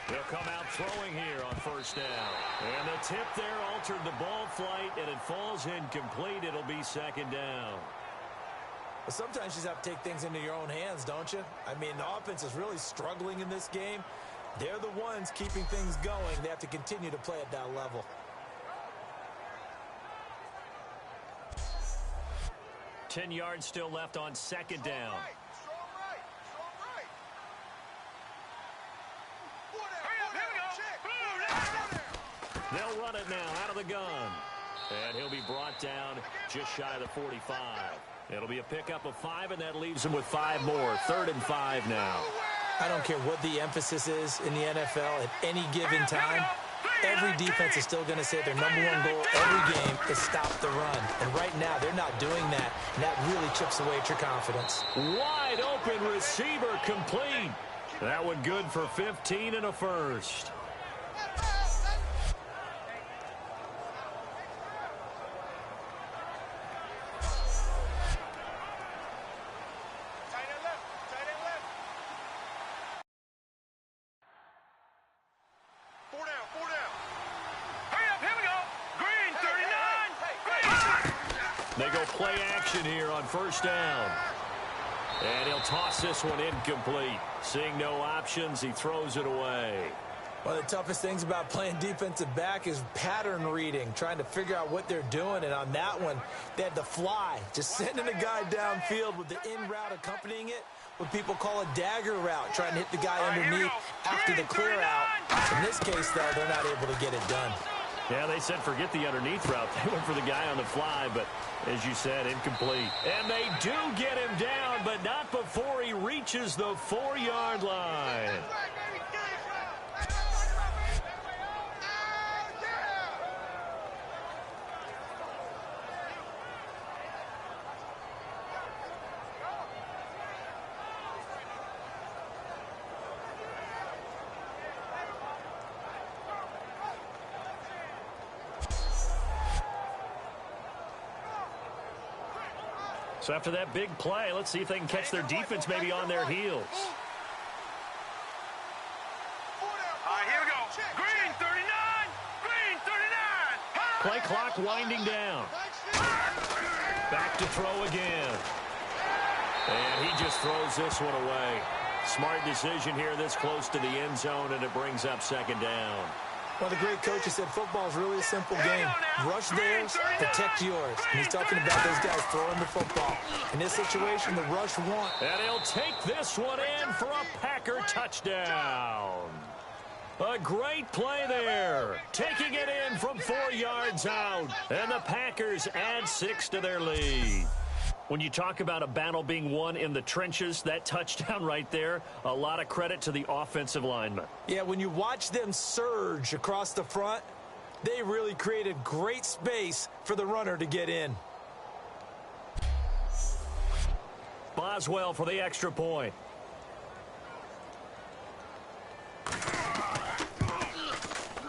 They'll come out throwing here on 1st down. And the tip there altered the ball flight, and it falls incomplete. It'll be 2nd down. But sometimes you just have to take things into your own hands, don't you? I mean, the offense is really struggling in this game. They're the ones keeping things going. They have to continue to play at that level. 10 yards still left on 2nd down. They'll run it now out of the gun. And he'll be brought down just shy of the 45. It'll be a pickup of 5, and that leaves him with 5 more. 3rd and 5 now. I don't care what the emphasis is in the NFL at any given time. Every defense is still going to say their #1 goal every game is stop the run. And right now, they're not doing that. And that really chips away at your confidence. Wide open receiver complete. That one good for 15 and a first. They go play action here on 1st down. And he'll toss this one incomplete. Seeing no options, he throws it away. One of the toughest things about playing defensive back is pattern reading, trying to figure out what they're doing. And on that one, they had to fly, just sending a guy downfield with the in route accompanying it, what people call a dagger route, trying to hit the guy underneath after the clear out. In this case, though, they're not able to get it done. Yeah, they said forget the underneath route. They went for the guy on the fly, but as you said, incomplete. And they do get him down, but not before he reaches the 4-yard line. So after that big play, let's see if they can catch their defense maybe on their heels. Here we go. Green 39. Green 39. Play clock winding down. Back to throw again. And he just throws this one away. Smart decision here this close to the end zone, and it brings up second down. One of the great coaches said football is really a simple game. Rush theirs, protect yours. And he's talking about those guys throwing the football. In this situation, the rush won. And he'll take this one in for a Packer touchdown. A great play there. Taking it in from 4 yards out. And the Packers add 6 to their lead. When you talk about a battle being won in the trenches, that touchdown right there, a lot of credit to the offensive linemen. Yeah, when you watch them surge across the front, they really created great space for the runner to get in. Boswell for the extra point.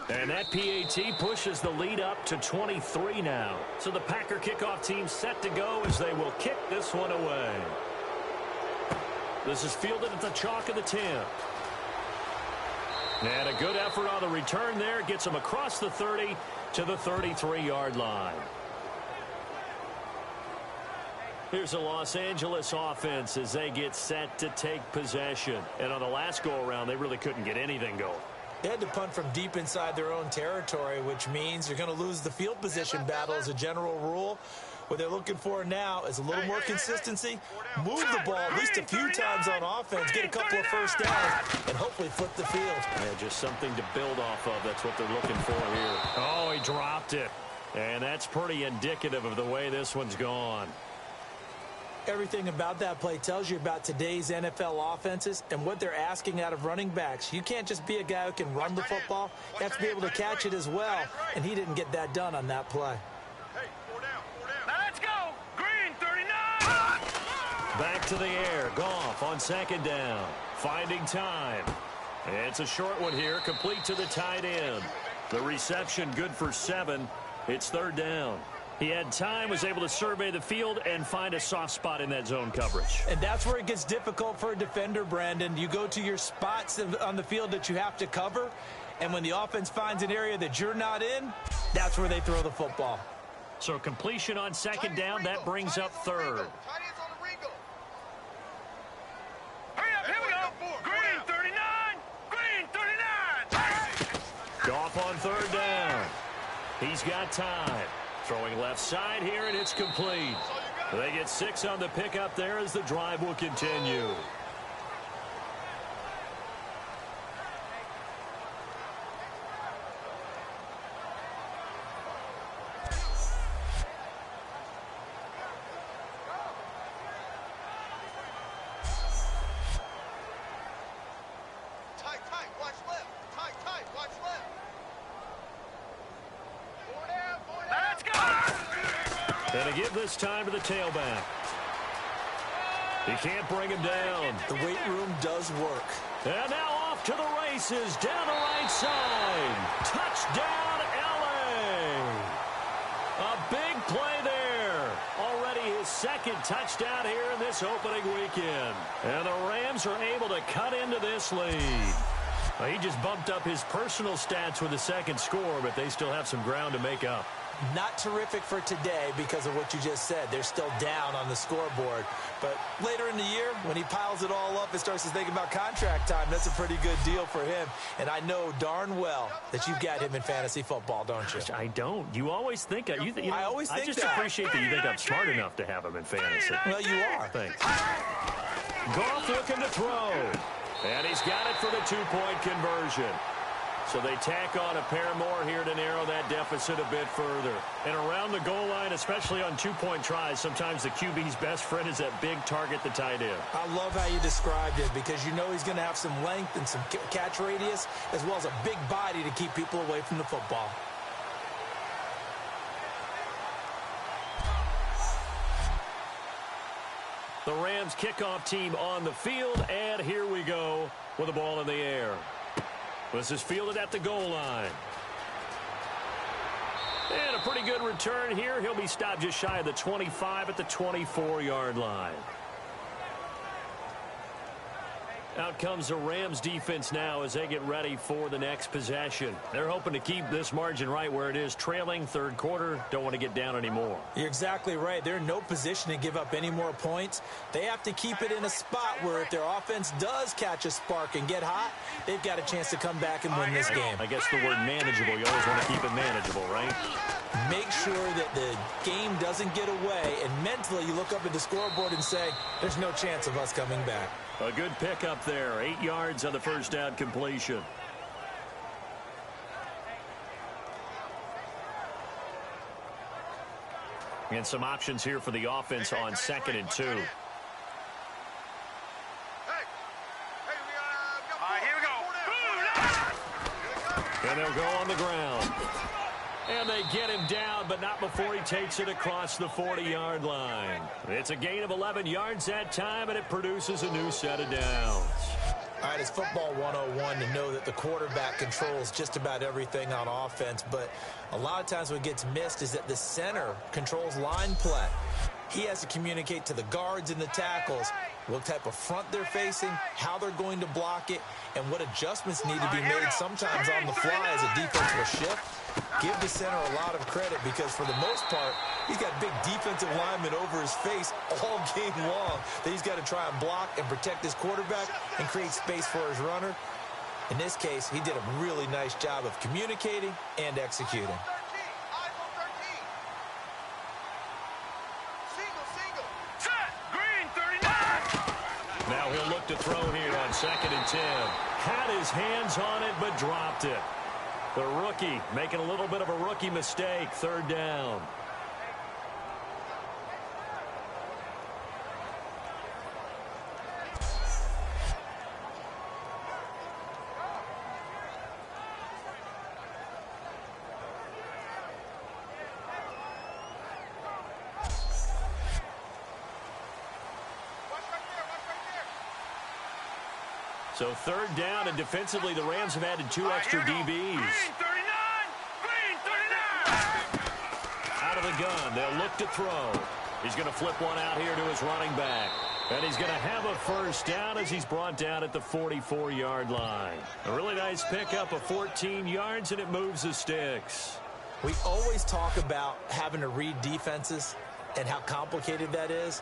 And that PAT pushes the lead up to 23 now. So the Packer kickoff team set to go as they will kick this one away. This is fielded at the chalk of the 10. And a good effort on the return there. Gets him across the 30 to the 33-yard line. Here's a Los Angeles offense as they get set to take possession. And on the last go-around, they really couldn't get anything going. They had to punt from deep inside their own territory, which means you're going to lose the field position battle as a general rule. What they're looking for now is a little more consistency, move the ball at least a few times on offense, get a couple of first downs, and hopefully flip the field. Yeah, just something to build off of. That's what they're looking for here. Oh, he dropped it. And that's pretty indicative of the way this one's gone. Everything about that play tells you about today's NFL offenses and what they're asking out of running backs. You can't just be a guy who can run the football. You have to be able to catch it as well, and he didn't get that done on that play. Hey, 4 down, 4 down. Now let's go. Green 39. Back to the air. Goff on second down. Finding time. It's a short one here, complete to the tight end. The reception good for 7. It's third down. He had time, was able to survey the field and find a soft spot in that zone coverage. And that's where it gets difficult for a defender, Brandon. You go to your spots on the field that you have to cover, and when the offense finds an area that you're not in, that's where they throw the football. So completion on second down, that brings up third. Hurry up, here we go. Green 39. Green 39. Goff on third down. He's got time. Throwing left side here, and it's complete. They get 6 on the pickup there as the drive will continue. Tight, watch left. Tight, watch left. 4 down, 4 down. Let's go. And to give this time to the tailback. He can't bring him down. The weight room does work. And now off to the races down the right side. Touchdown, LA. A big play there. Already his second touchdown here in this opening weekend. And the Rams are able to cut into this lead. He just bumped up his personal stats with the second score, but they still have some ground to make up. Not terrific for today because of what you just said. They're still down on the scoreboard. But later in the year, when he piles it all up and starts to think about contract time, that's a pretty good deal for him. And I know darn well that you've got him in fantasy football, don't you? I don't. You always think I always think I just that. appreciate that you think I'm smart enough to have him in fantasy. Well, you are. Thanks. Goff looking to throw. And he's got it for the two-point conversion. So they tack on a pair more here to narrow that deficit a bit further. And around the goal line, especially on two-point tries, sometimes the QB's best friend is that big target, the tight end. I love how you described it because you know he's going to have some length and some catch radius as well as a big body to keep people away from the football. The Rams kickoff team on the field, and here we go with the ball in the air. This is fielded at the goal line. And a pretty good return here. He'll be stopped just shy of the 25 at the 24-yard line. Out comes the Rams defense now as they get ready for the next possession. They're hoping to keep this margin right where it is, trailing third quarter. Don't want to get down anymore. You're exactly right. They're in no position to give up any more points. They have to keep it in a spot where if their offense does catch a spark and get hot, they've got a chance to come back and win this game. I guess the word manageable, you always want to keep it manageable, right? Make sure that the game doesn't get away, and mentally you look up at the scoreboard and say, there's no chance of us coming back. A good pickup there. 8 yards on the first down completion. And some options here for the offense on 2nd and 2. Hey, here we go. And they'll go on the ground. And they get him down, but not before he takes it across the 40-yard line. It's a gain of 11 yards that time, and it produces a new set of downs. All right, it's football 101 to know that the quarterback controls just about everything on offense, but a lot of times what gets missed is that the center controls line play. He has to communicate to the guards and the tackles what type of front they're facing, how they're going to block it, and what adjustments need to be made sometimes on the fly as a defense will shift. Give the center a lot of credit because for the most part, he's got big defensive linemen over his face all game long that he's got to try and block and protect his quarterback and create space for his runner. In this case, he did a really nice job of communicating and executing. Now he'll look to throw here on 2nd and 10. Had his hands on it, but dropped it. The rookie making a little bit of a rookie mistake. 3rd down. So 3rd down, and defensively the Rams have added 2 extra DBs. Green 39! Green 39! Out of the gun, they'll look to throw. He's going to flip one out here to his running back. And he's going to have a first down as he's brought down at the 44-yard line. A really nice pickup of 14 yards, and it moves the sticks. We always talk about having to read defenses and how complicated that is.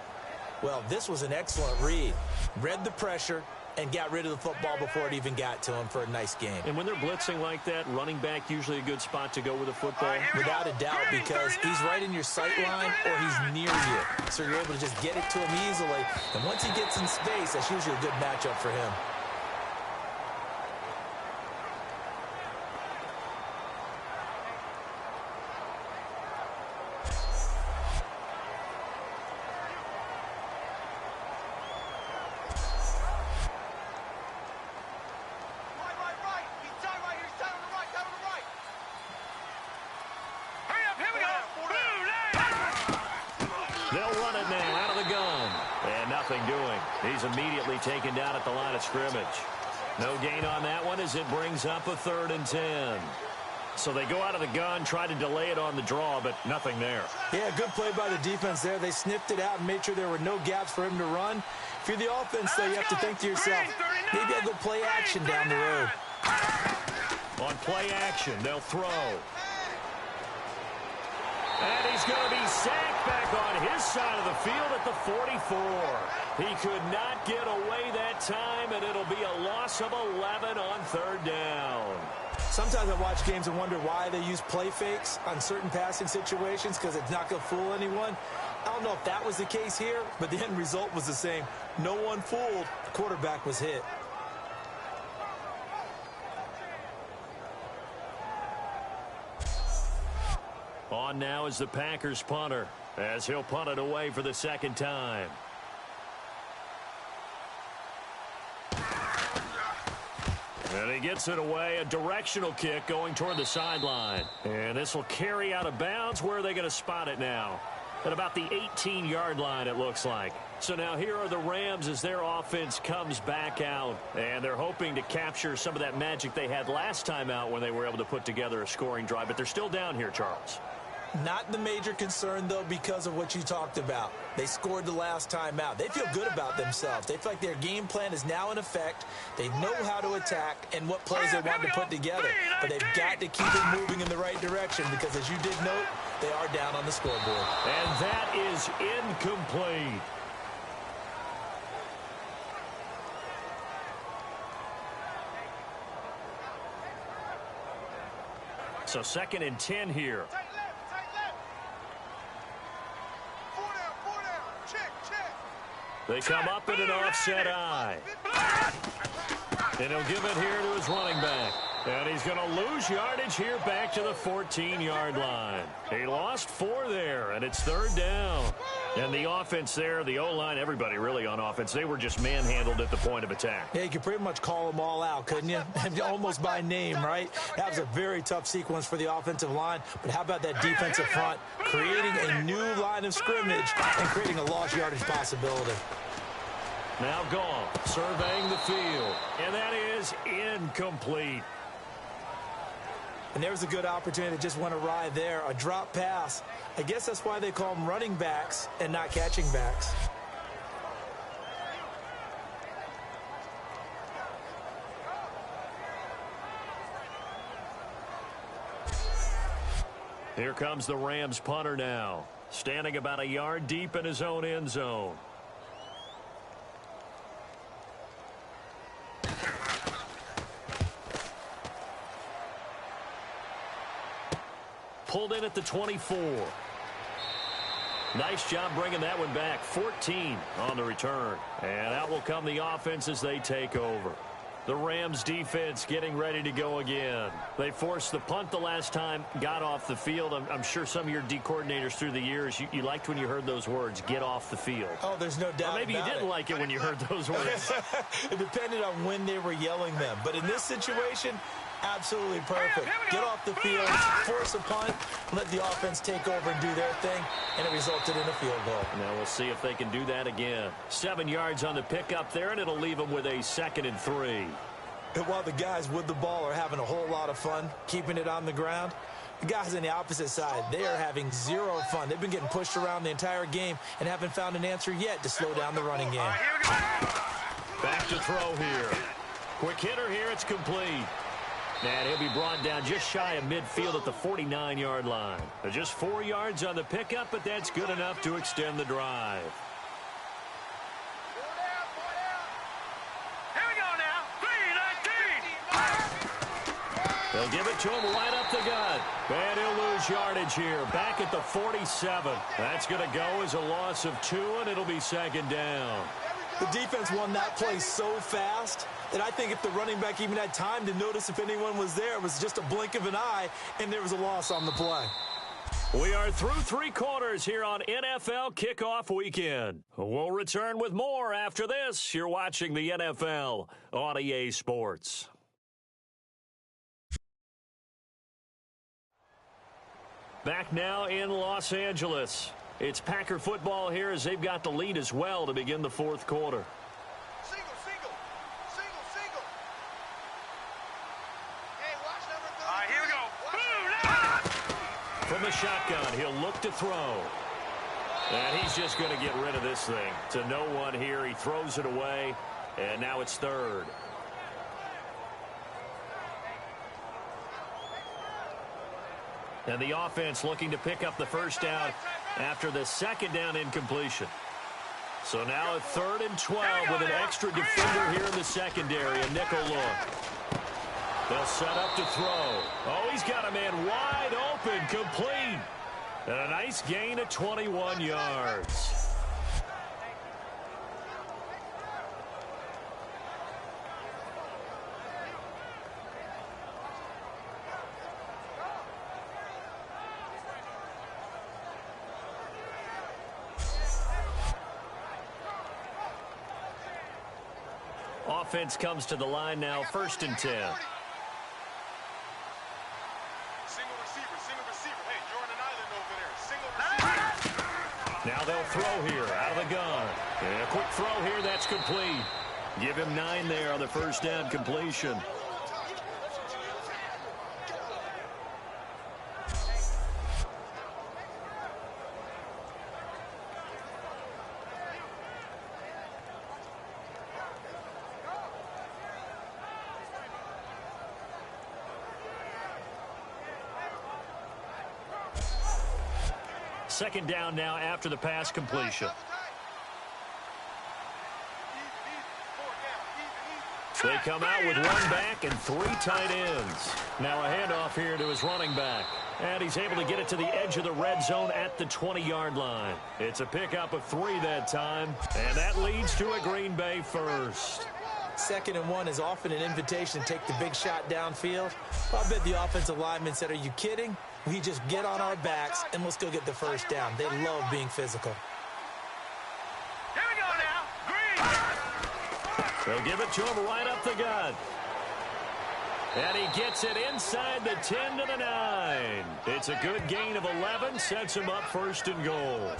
Well, this was an excellent read. Read the pressure and got rid of the football before it even got to him for a nice game. And when they're blitzing like that, running back usually a good spot to go with the football. Without a doubt, because he's right in your sight line or he's near you. So you're able to just get it to him easily. And once he gets in space, that's usually a good matchup for him. He's immediately taken down at the line of scrimmage. No gain on that one as it brings up a 3rd and 10. So they go out of the gun, try to delay it on the draw, but nothing there. Yeah, good play by the defense there. They sniffed it out and made sure there were no gaps for him to run. If you're the offense, though, you have to think to yourself, maybe I'll go play action down the road. On play action, they'll throw. And he's going to be sacked back on his side of the field at the 44. He could not get away that time, and it'll be a loss of 11 on 3rd down. Sometimes I watch games and wonder why they use play fakes on certain passing situations because it's not going to fool anyone. I don't know if that was the case here, but the end result was the same. No one fooled. The quarterback was hit. On now is the Packers punter as he'll punt it away for the 2nd time. And he gets it away, a directional kick going toward the sideline. And this will carry out of bounds. Where are they going to spot it now? At about the 18-yard line, it looks like. So now here are the Rams as their offense comes back out. And they're hoping to capture some of that magic they had last time out when they were able to put together a scoring drive. But they're still down here, Charles. Not the major concern, though, because of what you talked about. They scored the last time out. They feel good about themselves. They feel like their game plan is now in effect. They know how to attack and what plays they want to put together. But they've got to keep it moving in the right direction because, as you did note, they are down on the scoreboard. And that is incomplete. So 2nd and 10 here. Tight left. 4 down. Check. They come up in an offset eye. And he'll give it here to his running back. And he's going to lose yardage here back to the 14-yard line. He lost 4 there, and it's 3rd down. And the offense there, the O-line, everybody really on offense, they were just manhandled at the point of attack. Yeah, you could pretty much call them all out, couldn't you? Almost by name, right? That was a very tough sequence for the offensive line. But how about that defensive front creating a new line of scrimmage and creating a lost yardage possibility? Now Goff surveying the field, and that is incomplete. And there's a good opportunity that just went awry there, a drop pass. I guess that's why they call them running backs and not catching backs. Here comes the Rams punter now, standing about a yard deep in his own end zone. Pulled in at the 24. Nice job bringing that one back. 14 on the return. And out will come the offense as they take over. The Rams defense getting ready to go again. They forced the punt the last time, got off the field. I'm sure some of your D coordinators through the years, you liked when you heard those words, get off the field. Oh, there's no doubt. Or maybe you didn't like it when you heard those words. It depended on when they were yelling them. But in this situation, absolutely perfect. Get off the field, force a punt, let the offense take over and do their thing, and it resulted in a field goal. Now we'll see if they can do that again. 7 yards on the pickup there, and it'll leave them with a 2nd and 3. And while the guys with the ball are having a whole lot of fun keeping it on the ground, the guys on the opposite side, they are having zero fun. They've been getting pushed around the entire game and haven't found an answer yet to slow down the running game. Back to throw here. Quick hitter here, it's complete. And he'll be brought down just shy of midfield at the 49-yard line. Just 4 yards on the pickup, but that's good enough to extend the drive. Here we go now. 3-19. They'll give it to him right up the gut. And he'll lose yardage here. Back at the 47. That's going to go as a loss of 2, and it'll be 2nd down. The defense won that play so fast that I think if the running back even had time to notice if anyone was there, it was just a blink of an eye, and there was a loss on the play. We are through 3 quarters here on NFL Kickoff Weekend. We'll return with more after this. You're watching the NFL on EA Sports. Back now in Los Angeles. It's Packer football here as they've got the lead as well to begin the 4th quarter. Single. Hey, watch number 30. All right, here we go. From the shotgun, he'll look to throw. And he's just going to get rid of this thing. To no one here. He throws it away, and now it's 3rd. And the offense looking to pick up the first down after the 2nd down incompletion. So now a 3rd and 12 with an extra defender here in the secondary, a nickel look. They'll set up to throw. Oh, he's got a man wide open, complete. And a nice gain of 21 yards. Offense comes to the line now, 1st and 10. Single receiver. Hey, Jordan Island over there. Single receiver. Now they'll throw here out of the gun. And a quick throw here, that's complete. Give him 9 there on the first down completion. Second down now after the pass completion. They come out with one back and three tight ends. Now a handoff here to his running back. And he's able to get it to the edge of the red zone at the 20-yard line. It's a pickup of 3 that time. And that leads to a Green Bay first. 2nd and 1 is often an invitation to take the big shot downfield. I bet the offensive lineman said, are you kidding? We just get on our backs and let's go get the first down. They love being physical. Here we go now. Green. They'll give it to him right up the gut. And he gets it inside the 10 to the 9. It's a good gain of 11, sets him up 1st and goal.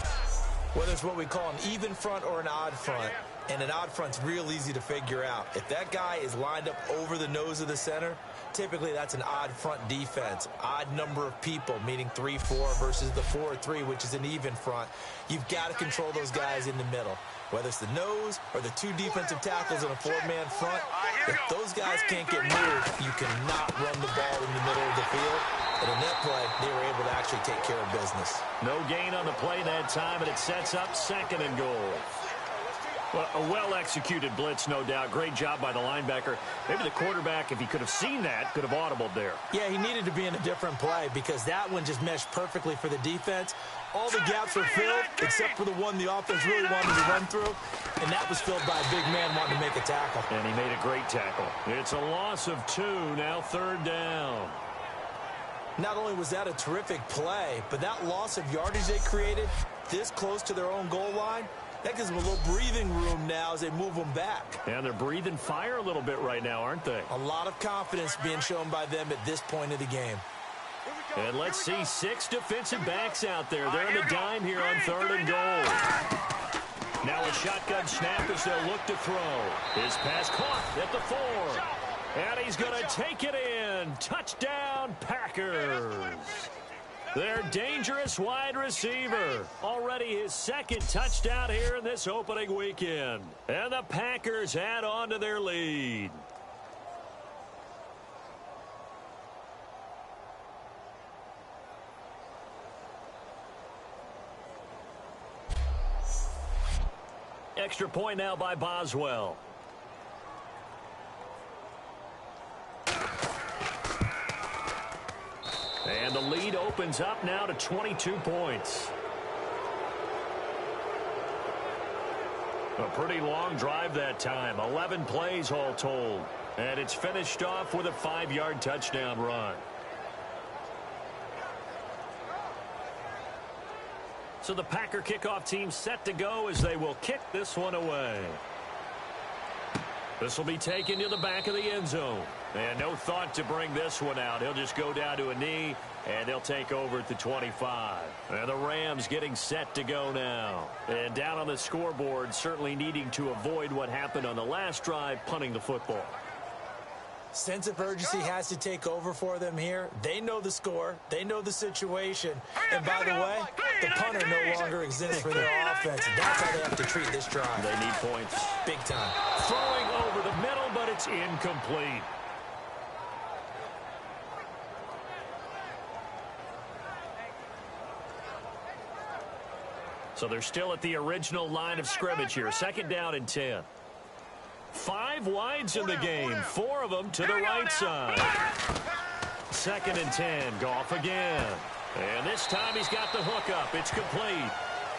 Whether it's what we call an even front or an odd front, and an odd front's real easy to figure out. If that guy is lined up over the nose of the center, typically that's an odd front defense. Odd number of people, meaning 3-4 versus the 4-3, which is an even front. You've got to control those guys in the middle. Whether it's the nose or the 2 defensive tackles in a 4-man front, if those guys can't get moved, you cannot run the ball in the middle of the field. And in that play, they were able to actually take care of business. No gain on the play that time, and it sets up 2nd and goal. Well, a well-executed blitz, no doubt. Great job by the linebacker. Maybe the quarterback, if he could have seen that, could have audibled there. Yeah, he needed to be in a different play because that one just meshed perfectly for the defense. All the gaps were filled except for the one the offense really wanted to run through, and that was filled by a big man wanting to make a tackle. And he made a great tackle. It's a loss of 2, now 3rd down. Not only was that a terrific play, but that loss of yardage they created this close to their own goal line, that gives them a little breathing room now as they move them back. And they're breathing fire a little bit right now, aren't they? A lot of confidence being shown by them at this point of the game. And let's see 6 defensive backs out there. They're on the dime here on 3rd and goal. Now a shotgun snap as they'll look to throw. His pass caught at the 4. And he's going to take it in. Touchdown, Packers. Their dangerous wide receiver. Already his 2nd touchdown here in this opening weekend. And the Packers add on to their lead. Extra point now by Boswell. And the lead opens up now to 22 points. A pretty long drive that time. 11 plays all told. And it's finished off with a 5-yard touchdown run. So the Packer kickoff team set to go as they will kick this one away. This will be taken to the back of the end zone. And no thought to bring this one out. He'll just go down to a knee, and they'll take over at the 25. And the Rams getting set to go now. And down on the scoreboard, certainly needing to avoid what happened on the last drive, punting the football. Sense of urgency has to take over for them here. They know the score. They know the situation. And by the way, the punter no longer exists for their offense. That's how they have to treat this drive. They need points. Big time. Throwing over the middle, but it's incomplete. So they're still at the original line of scrimmage here. 2nd down and 10. 5 wides in the game. 4 of them to the right side. 2nd and 10. Goff again. And this time he's got the hook up. It's complete.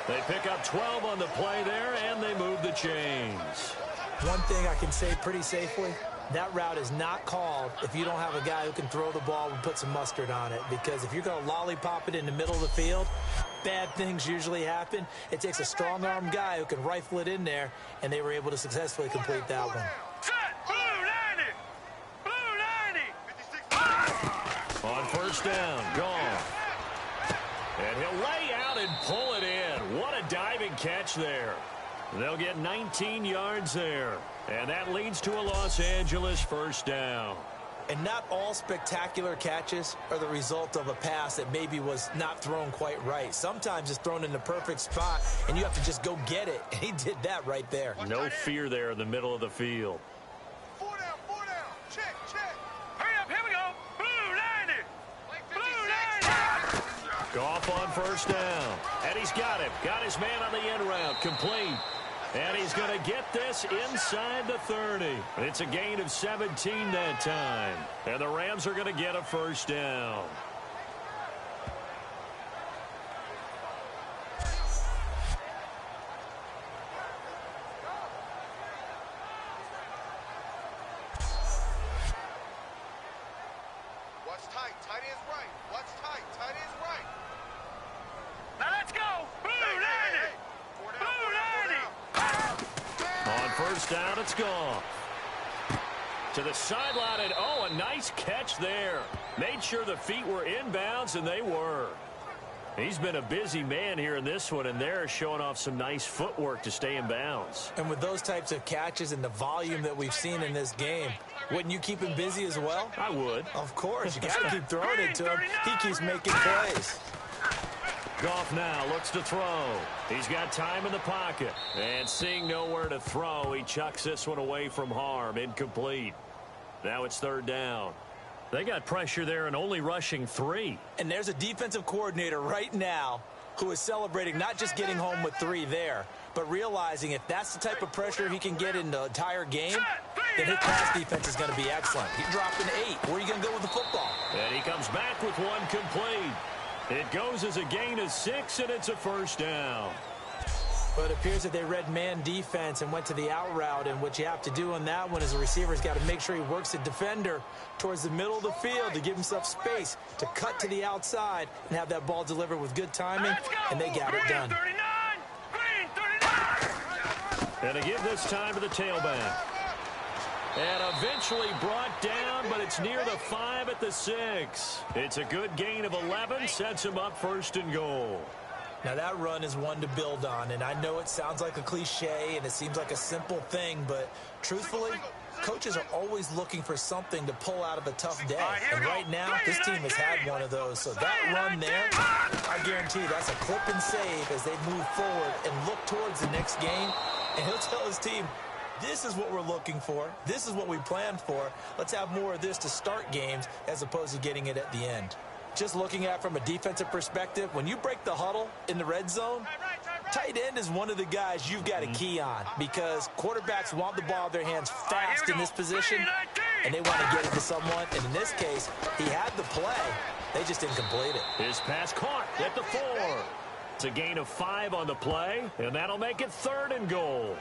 They pick up 12 on the play there, and they move the chains. One thing I can say pretty safely, that route is not called if you don't have a guy who can throw the ball and put some mustard on it. Because if you're going to lollipop it in the middle of the field, bad things usually happen. It takes a strong-arm guy who can rifle it in there, and they were able to successfully complete that one. On 1st down, Goff. And he'll lay out and pull it in. What a diving catch there. They'll get 19 yards there. And that leads to a Los Angeles 1st down. And not all spectacular catches are the result of a pass that maybe was not thrown quite right. Sometimes it's thrown in the perfect spot, and you have to just go get it. And he did that right there. No fear there in the middle of the field. 4 down, 4 down. Check, check. Hurry up, here we go. Blue 90. Blue 90. Goff on first down. And he's got him. Got his man on the end route. Complete. And he's going to get this inside the 30. It's a gain of 17 that time. And the Rams are going to get a first down. Watch tight. Tight is right. Watch tight. Tight is right. Now let's go. On first down, it's gone. To the sideline, and oh, a nice catch there. Made sure the feet were inbounds, and they were. He's been a busy man here in this one, and they're showing off some nice footwork to stay in bounds. And with those types of catches and the volume that we've seen in this game, wouldn't you keep him busy as well? I would. Of course. You got to keep throwing it to him. He keeps making plays. Goff now looks to throw. He's got time in the pocket. And seeing nowhere to throw, he chucks this one away from harm. Incomplete. Now it's third down. They got pressure there and only rushing 3. And there's a defensive coordinator right now who is celebrating not just getting home with 3 there, but realizing if that's the type of pressure he can get in the entire game, then his pass defense is going to be excellent. He dropped an 8. Where are you going to go with the football? And he comes back with one complete. It goes as a gain of 6, and it's a first down. But it appears that they read man defense and went to the out route, and what you have to do on that one is the receiver's got to make sure he works the defender towards the middle of the field to give himself space to cut to the outside and have that ball delivered with good timing, and they got it done. And to give this time to the tailback. And eventually brought down, but it's near the 5 at the 6. It's a good gain of 11, sets him up first and goal. Now that run is one to build on, and I know it sounds like a cliche and it seems like a simple thing, but truthfully, coaches are always looking for something to pull out of a tough day. And right now, this team has had one of those. So that run there, I guarantee that's a clip and save as they move forward and look towards the next game. And he'll tell his team, this is what we're looking for. This is what we planned for. Let's have more of this to start games as opposed to getting it at the end. Just looking at it from a defensive perspective, when you break the huddle in the red zone, tight end is one of the guys you've got to key on because quarterbacks want the ball in their hands fast in this position, and they want to get it to someone. And in this case, he had the play. They just didn't complete it. His pass caught at the 4. It's a gain of 5 on the play, and that'll make it third and goal.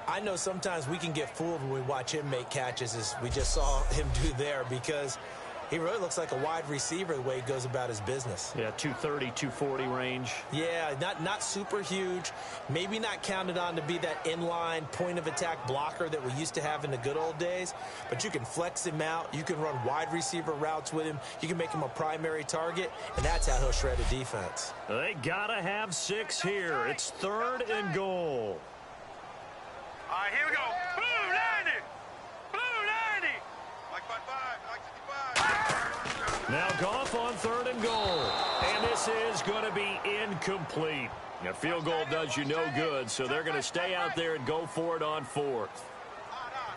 I know sometimes we can get fooled when we watch him make catches, as we just saw him do there, because he really looks like a wide receiver the way he goes about his business. Yeah, 230, 240 range. Yeah, not super huge. Maybe not counted on to be that inline point-of-attack blocker that we used to have in the good old days. But you can flex him out. You can run wide receiver routes with him. You can make him a primary target, and that's how he'll shred a defense. They got to have 6 here. It's third and goal. All right, here we go. Blue 90. Blue 90. Like 5-5. Like 55. Now Goff on third and goal. And this is going to be incomplete. A field goal does you no good, so they're going to stay out there and go for it on 4th.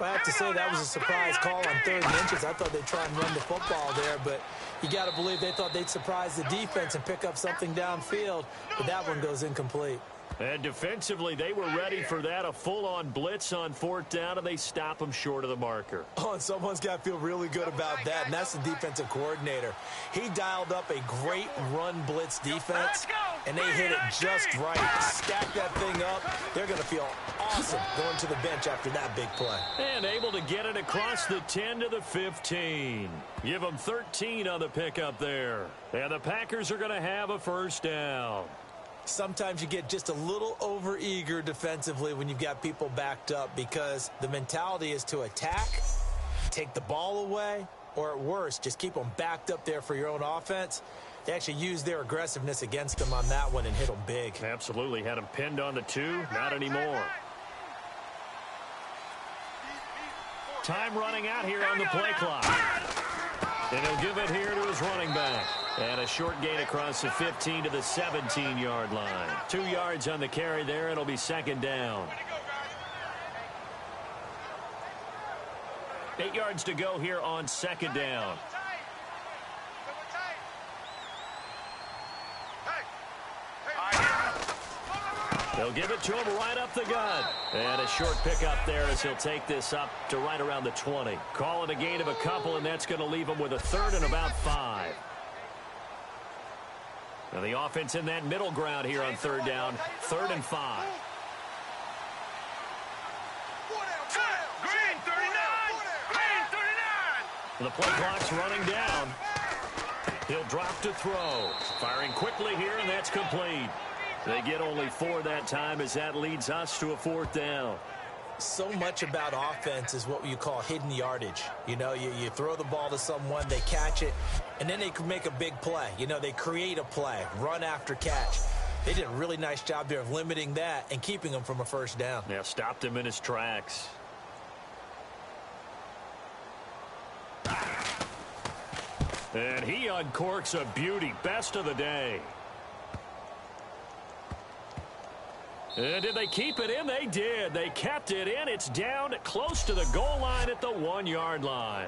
I have to say that was a surprise call on 3rd and inches. I thought they'd try and run the football there, but you got to believe they thought they'd surprise the defense and pick up something downfield, but that one goes incomplete. And defensively, they were ready for that, a full-on blitz on 4th down, and they stop them short of the marker. Oh, and someone's got to feel really good about that, and that's the defensive coordinator. He dialed up a great run blitz defense, and they hit it just right. Stack that thing up. They're going to feel awesome going to the bench after that big play. And able to get it across the 10 to the 15. Give them 13 on the pickup there. And the Packers are going to have a first down. Sometimes you get just a little over-eager defensively when you've got people backed up because the mentality is to attack, take the ball away, or at worst, just keep them backed up there for your own offense. They actually used their aggressiveness against them on that one and hit them big. Absolutely. Had them pinned on the 2. Not anymore. Time running out here on the play clock. And he'll give it here to his running back. And a short gain across the 15 to the 17-yard line. 2 yards on the carry there. It'll be second down. 8 yards to go here on second down. They'll give it to him right up the gut. And a short pickup there as he'll take this up to right around the 20. Call it a gain of a couple, and that's going to leave him with a third and about 5. Now the offense in that middle ground here on third down. 3rd and 5. Green 39! Green 39! The play clock's running down. He'll drop to throw. Firing quickly here, and that's complete. They get only 4 that time as that leads us to a 4th down. So much about offense is what you call hidden yardage. You know, you throw the ball to someone, they catch it, and then they can make a big play. You know, they create a play, run after catch. They did a really nice job there of limiting that and keeping him from a first down. Yeah, stopped him in his tracks. And he uncorks a beauty. Best of the day. And did they keep it in? They did. They kept it in. It's down close to the goal line at the 1-yard line.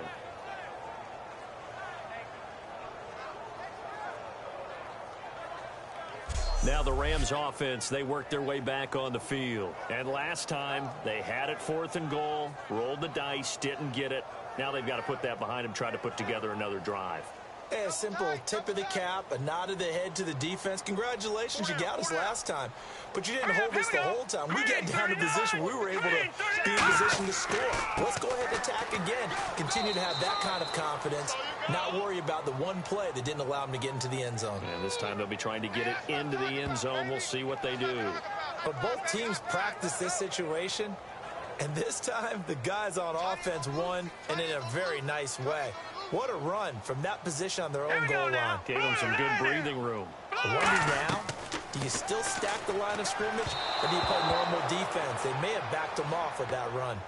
Now the Rams offense, they worked their way back on the field. And last time, they had it 4th and goal, rolled the dice, didn't get it. Now they've got to put that behind them, try to put together another drive. A simple tip of the cap, a nod of the head to the defense. Congratulations, you got us last time. But you didn't hold us the whole time. We got down to position. We were able to be in position to score. Let's go ahead and attack again. Continue to have that kind of confidence. Not worry about the one play that didn't allow them to get into the end zone. And this time they'll be trying to get it into the end zone. We'll see what they do. But both teams practice this situation. And this time, the guys on offense won, and in a very nice way. What a run from that position on their own goal line. Gave them some good breathing room. I wonder now, do you still stack the line of scrimmage, or do you play normal defense? They may have backed them off with that run.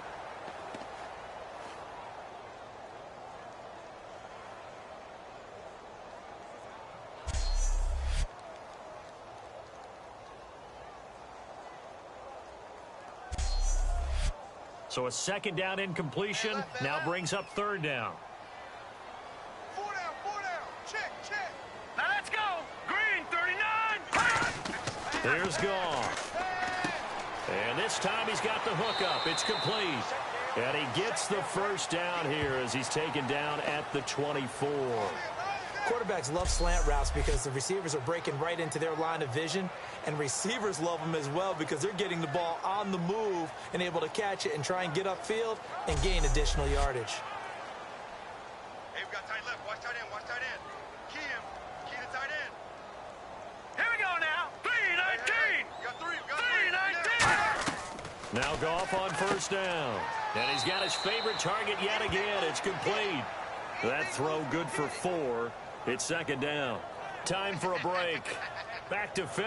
So a 2nd down incompletion now brings up 3rd down. 4 down. Check. Now let's go. Green 39. There's Goff. And this time he's got the hook up. It's complete. And he gets the 1st down here as he's taken down at the 24. Quarterbacks love slant routes because the receivers are breaking right into their line of vision, and receivers love them as well because they're getting the ball on the move and able to catch it and try and get upfield and gain additional yardage. Hey, we got tight left. Watch tight end. Key him. Key the tight end. Here we go now. 3-19. You got 3. 3-19. Now Goff on 1st down. And he's got his favorite target yet again. It's complete. That throw good for 4. It's 2nd down. Time for a break. Back to finish.